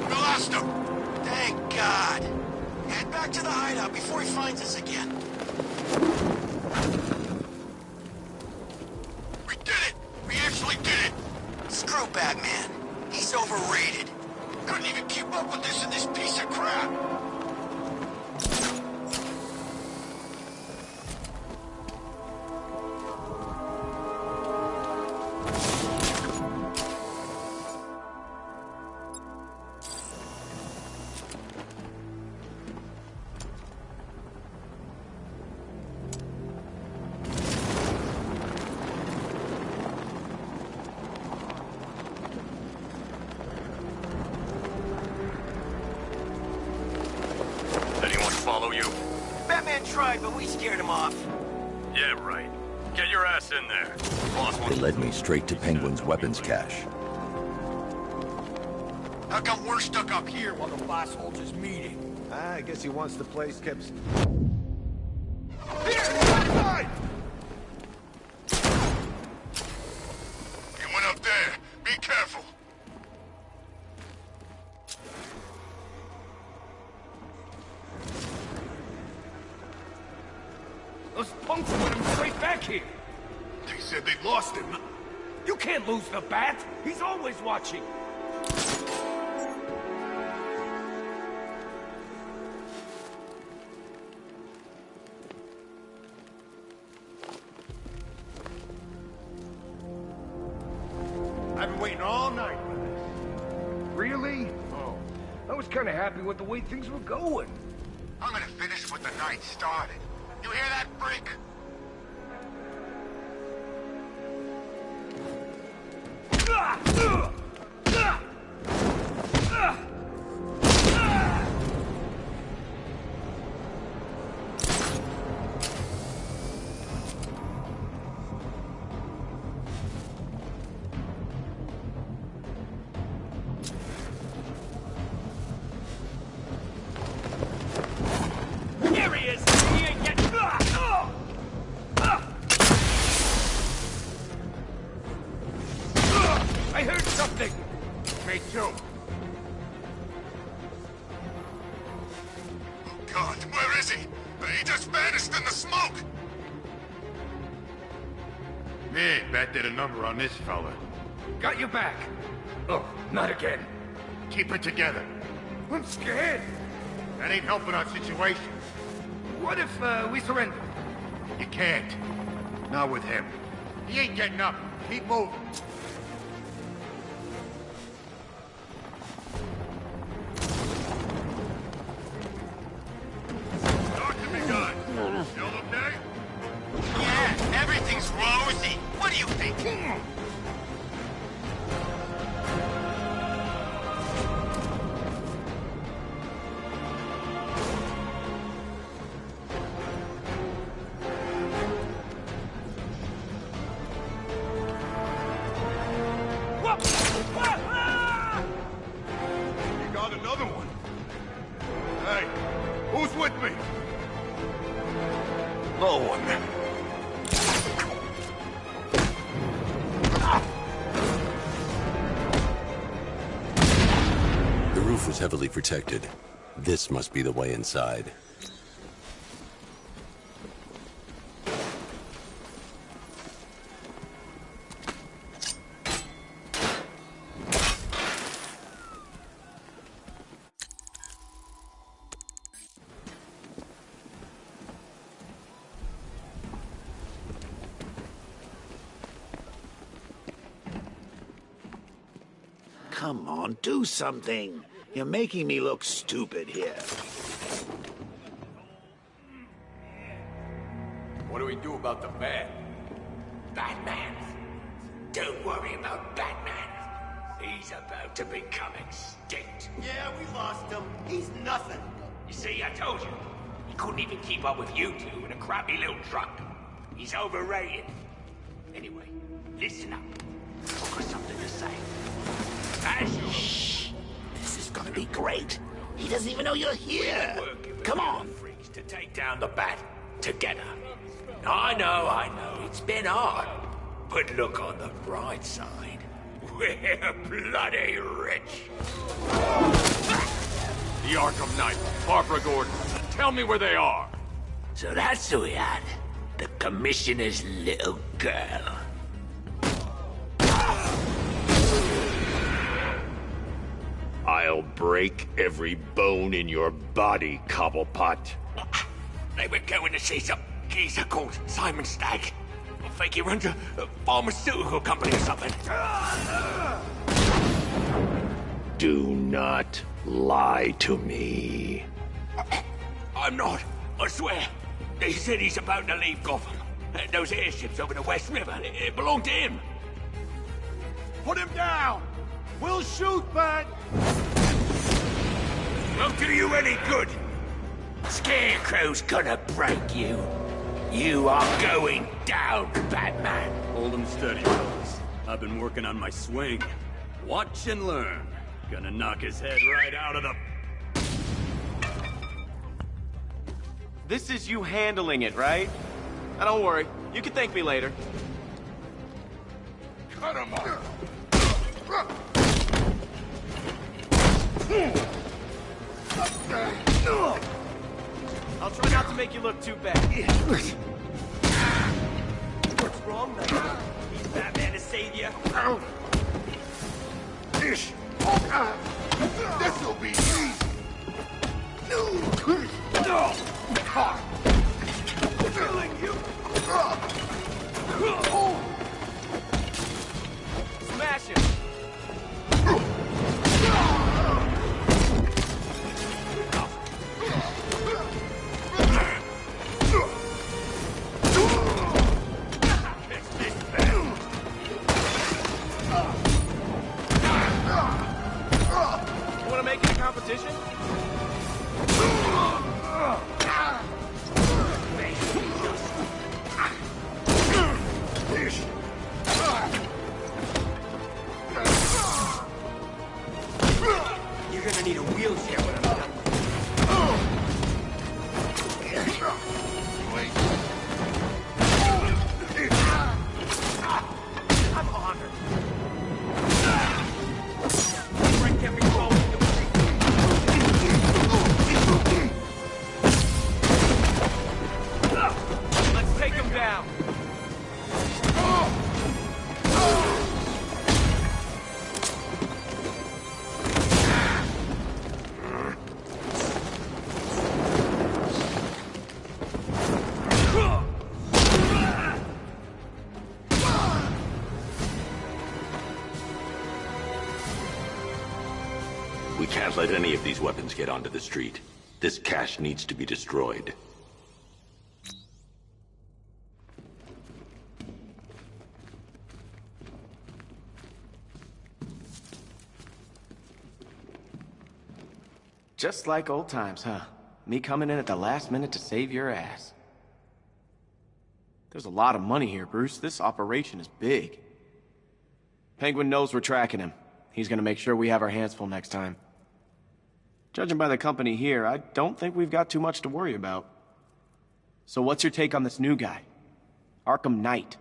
We lost him. Thank God. Head back to the hideout before he finds us again. We did it! We actually did it! Screw Batman. He's overrated. Couldn't even keep up with this in this piece of crap. Follow you. Batman tried, but we scared him off. Yeah, right. Get your ass in there. Boss They wants... led me straight to Penguin's weapons cache. How come we're stuck up here while the boss holds his meeting? I guess he wants the place kept... Here! Outside! He went up there. Be careful. Those punks put him straight back here. They said they lost him. You can't lose the bat. He's always watching. I've been waiting all night for this. Really? Oh, I was kind of happy with the way things were going. I'm gonna finish what the night started. You hear that, freak? I heard something! Me too. God, where is he? He just vanished in the smoke! Man, Bat did a number on this fella. Got your back. Oh, not again. Keep it together. I'm scared. That ain't helping our situation. What if, we surrender? You can't. Not with him. He ain't getting up. Keep moving. Talk to me, guys. You okay? Yeah, everything's rosy. What do you think? You got another one. Hey, who's with me? No one. The roof was heavily protected. This must be the way inside. Come on, do something. You're making me look stupid here. What do we do about the man? Batman. Don't worry about Batman. He's about to become extinct. Yeah, we lost him. He's nothing. You see, I told you. He couldn't even keep up with you two in a crappy little truck. He's overrated. Anyway, listen up. I've got something to say. Shh. This is gonna be great. He doesn't even know you're here. Come on. Freaks to take down the Bat together. I know. It's been hard. But look on the bright side. We're bloody rich. The Arkham Knight, Barbara Gordon. Tell me where they are. So that's who we had. The Commissioner's little girl. I'll break every bone in your body, Cobblepot. They were going to see some geezer called Simon Stagg. I think he runs a pharmaceutical company or something. Do not lie to me. I'm not. I swear. They said he's about to leave Gotham. Those airships over the West River, it belonged to him. Put him down! We'll shoot, Bat! Won't do you any good. Scarecrow's gonna break you. You are going down, Batman. Hold him steady, fellas. I've been working on my swing. Watch and learn. Gonna knock his head right out of the... This is you handling it, right? Now don't worry. You can thank me later. Cut him off! I'll try not to make you look too bad. What's wrong, Knight? He's Batman to save you. This'll be easy! Killing you! Smash him! Want to make it a competition? You're gonna need a wheelchair when I'm done. I'm honored. We can't let any of these weapons get onto the street. This cache needs to be destroyed. Just like old times, huh? Me coming in at the last minute to save your ass. There's a lot of money here, Bruce. This operation is big. Penguin knows we're tracking him. He's gonna make sure we have our hands full next time. Judging by the company here, I don't think we've got too much to worry about. So what's your take on this new guy? Arkham Knight.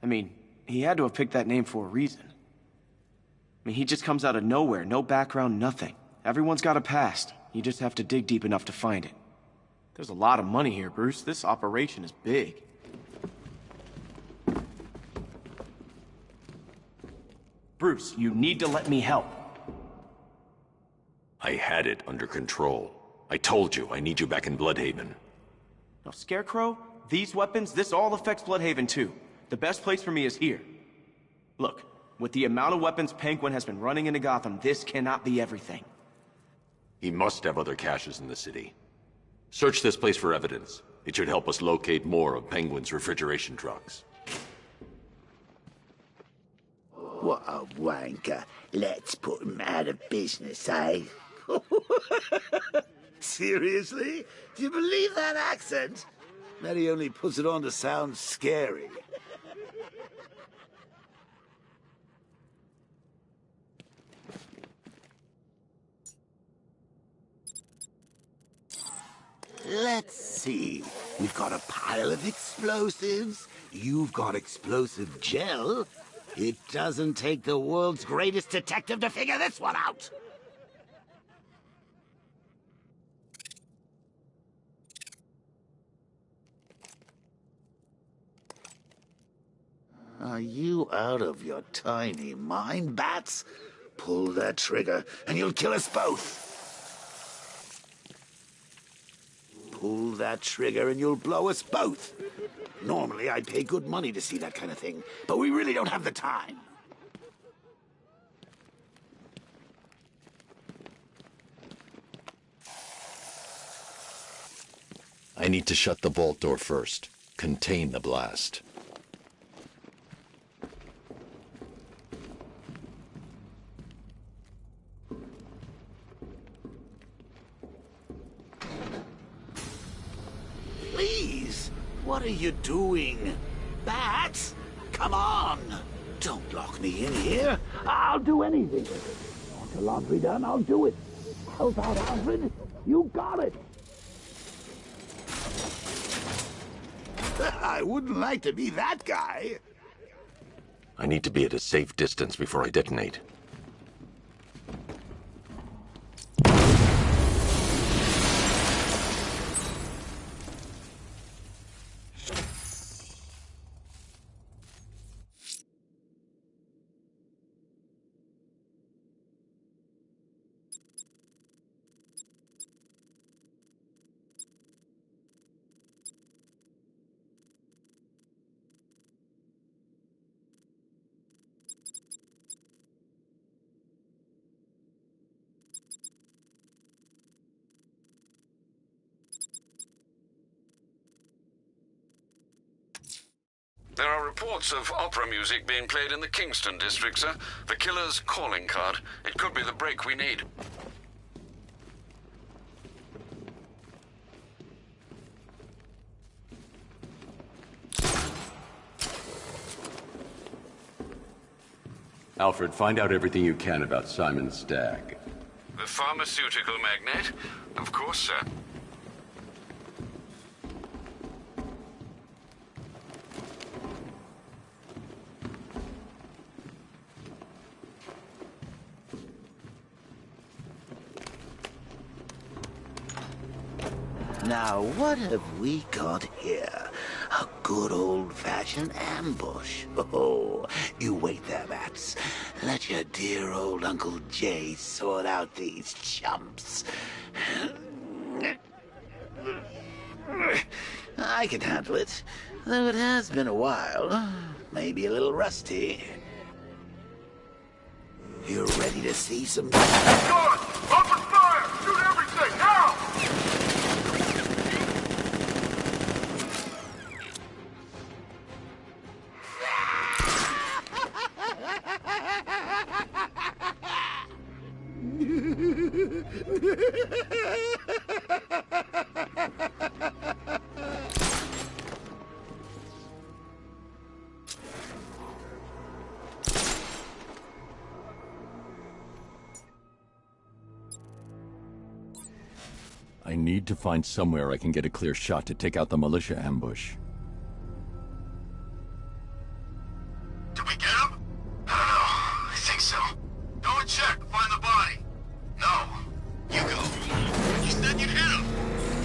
I mean, he had to have picked that name for a reason. I mean, he just comes out of nowhere, no background, nothing. Everyone's got a past. You just have to dig deep enough to find it. There's a lot of money here, Bruce. This operation is big. Bruce, you need to let me help. I had it under control. I told you, I need you back in Bloodhaven. Now, Scarecrow, these weapons, this all affects Bloodhaven too. The best place for me is here. Look, with the amount of weapons Penguin has been running into Gotham, this cannot be everything. He must have other caches in the city. Search this place for evidence. It should help us locate more of Penguin's refrigeration trucks. What a wanker. Let's put him out of business, eh? Seriously? Do you believe that accent? That he only puts it on to sound scary. Let's see. We've got a pile of explosives. You've got explosive gel. It doesn't take the world's greatest detective to figure this one out. Are you out of your tiny mind, Bats? Pull that trigger, and you'll kill us both. Pull that trigger, and you'll blow us both. Normally, I'd pay good money to see that kind of thing, but we really don't have the time. I need to shut the vault door first. Contain the blast. Please, what are you doing? Bats, come on. Don't lock me in here. I'll do anything. Want the laundry done? I'll do it. Help out, Alfred. You got it. I wouldn't like to be that guy. I need to be at a safe distance before I detonate. There are reports of opera music being played in the Kingston district, sir. The killer's calling card. It could be the break we need. Alfred, find out everything you can about Simon Stagg. The pharmaceutical magnate? Of course, sir. Now, what have we got here? A good old-fashioned ambush. Oh, you wait there, Bats. Let your dear old Uncle Jay sort out these chumps. I can handle it, though it has been a while. Maybe a little rusty. You're ready to see some... I need to find somewhere I can get a clear shot to take out the militia ambush. Did we get him? I don't know. I think so. Go and check. Find the body. No. You go. You said you'd hit him.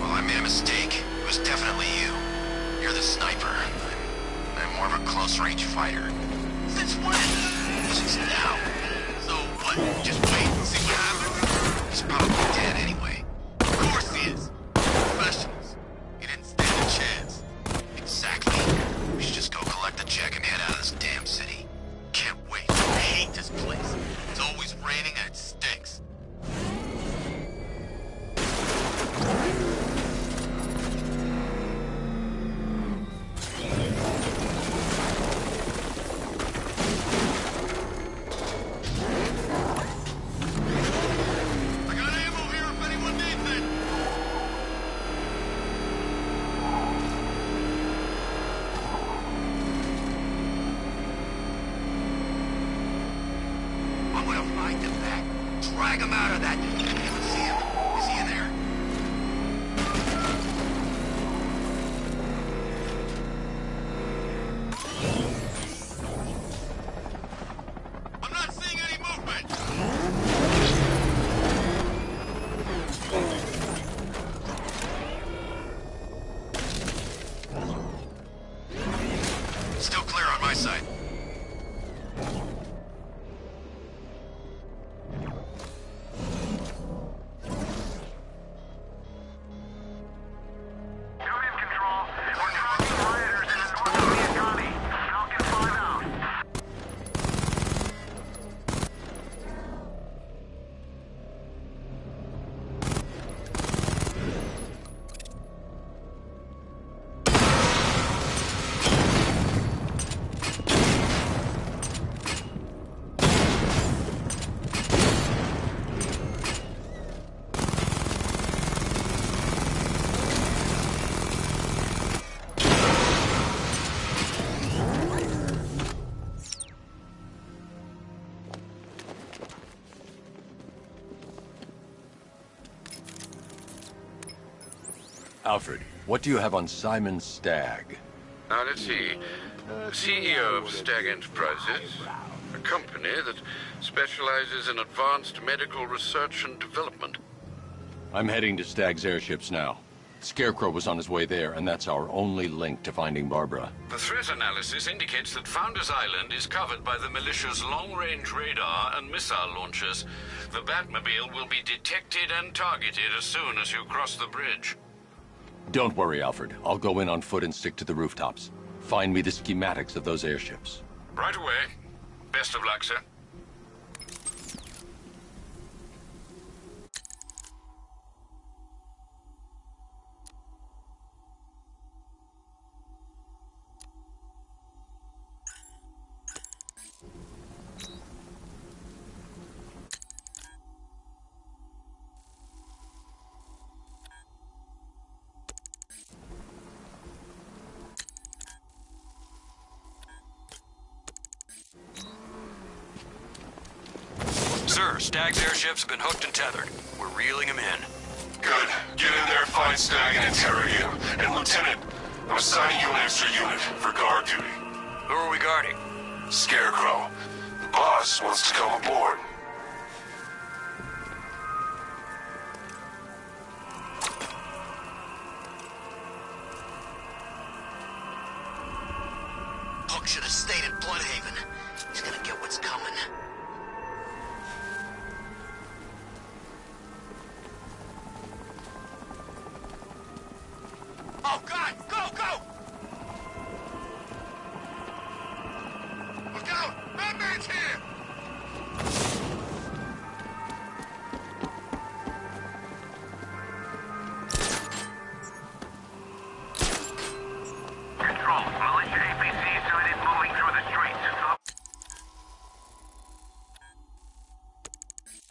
Well, I made a mistake. It was definitely you. You're the sniper. I'm more of a close-range fighter. Since when? Since now. So what? Just wait and see what happens? He's probably dead anyway. Of course he is. Professionals. He didn't stand a chance. Exactly. We should just go collect the check and head out of this damn city. Can't wait. I hate this place. It's always raining and it stinks. Drag him out of that. Anyone see him? Is he in there? I'm not seeing any movement. Still clear on my side. Alfred, what do you have on Simon Stagg? Now, let's see. CEO of Stagg Enterprises, a company that specializes in advanced medical research and development. I'm heading to Stagg's airships now. Scarecrow was on his way there, and that's our only link to finding Barbara. The threat analysis indicates that Founders Island is covered by the militia's long-range radar and missile launchers. The Batmobile will be detected and targeted as soon as you cross the bridge. Don't worry, Alfred. I'll go in on foot and stick to the rooftops. Find me the schematics of those airships. Right away. Best of luck, sir. Sir, Stagg's airships have been hooked and tethered. We're reeling him in. Good. Get in there, find Stagg, and interrogate him. And Lieutenant, I'm assigning you an extra unit for guard duty. Who are we guarding? Scarecrow. The boss wants to come aboard. Punk should have stayed at Bloodhaven. He's gonna get what's coming. Oh, God! Go, go! Look out! Batman's here! Control, militia APCs sighted moving through the streets.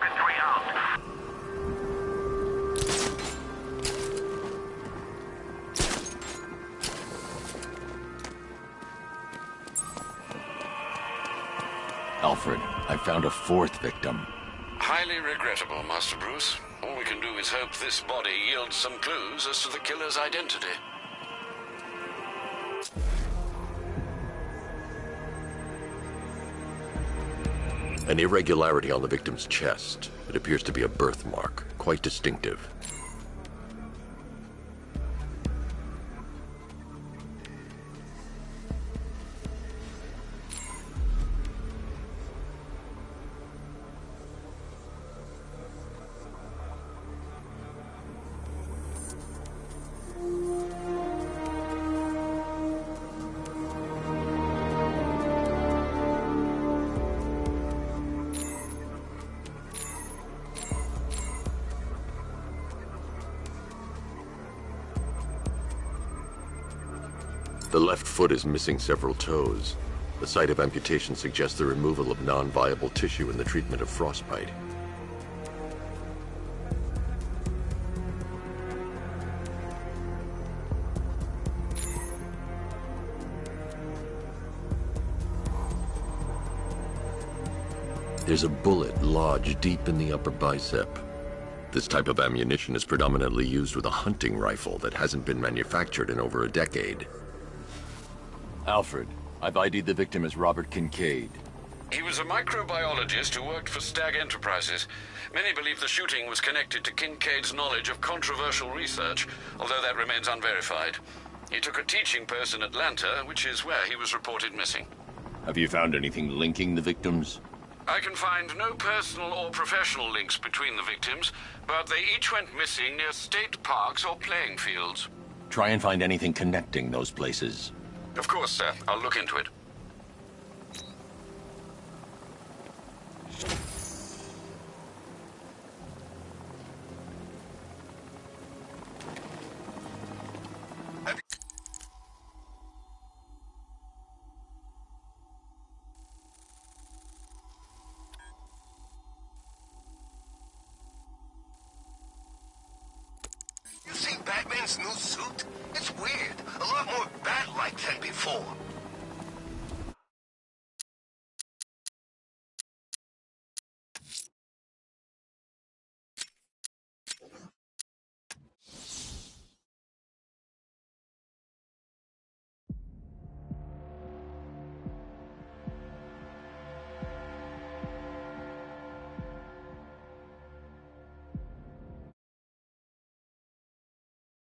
Infantry out. Alfred, I found a fourth victim. Highly regrettable, Master Bruce. All we can do is hope this body yields some clues as to the killer's identity. An irregularity on the victim's chest. It appears to be a birthmark, quite distinctive. The left foot is missing several toes. The site of amputation suggests the removal of non-viable tissue in the treatment of frostbite. There's a bullet lodged deep in the upper bicep. This type of ammunition is predominantly used with a hunting rifle that hasn't been manufactured in over a decade. Alfred, I've ID'd the victim as Robert Kincaid. He was a microbiologist who worked for Stag Enterprises. Many believe the shooting was connected to Kincaid's knowledge of controversial research, although that remains unverified. He took a teaching post in Atlanta, which is where he was reported missing. Have you found anything linking the victims? I can find no personal or professional links between the victims, but they each went missing near state parks or playing fields. Try and find anything connecting those places. Of course, sir. I'll look into it. You seen Batman's new suit? It's weird. A lot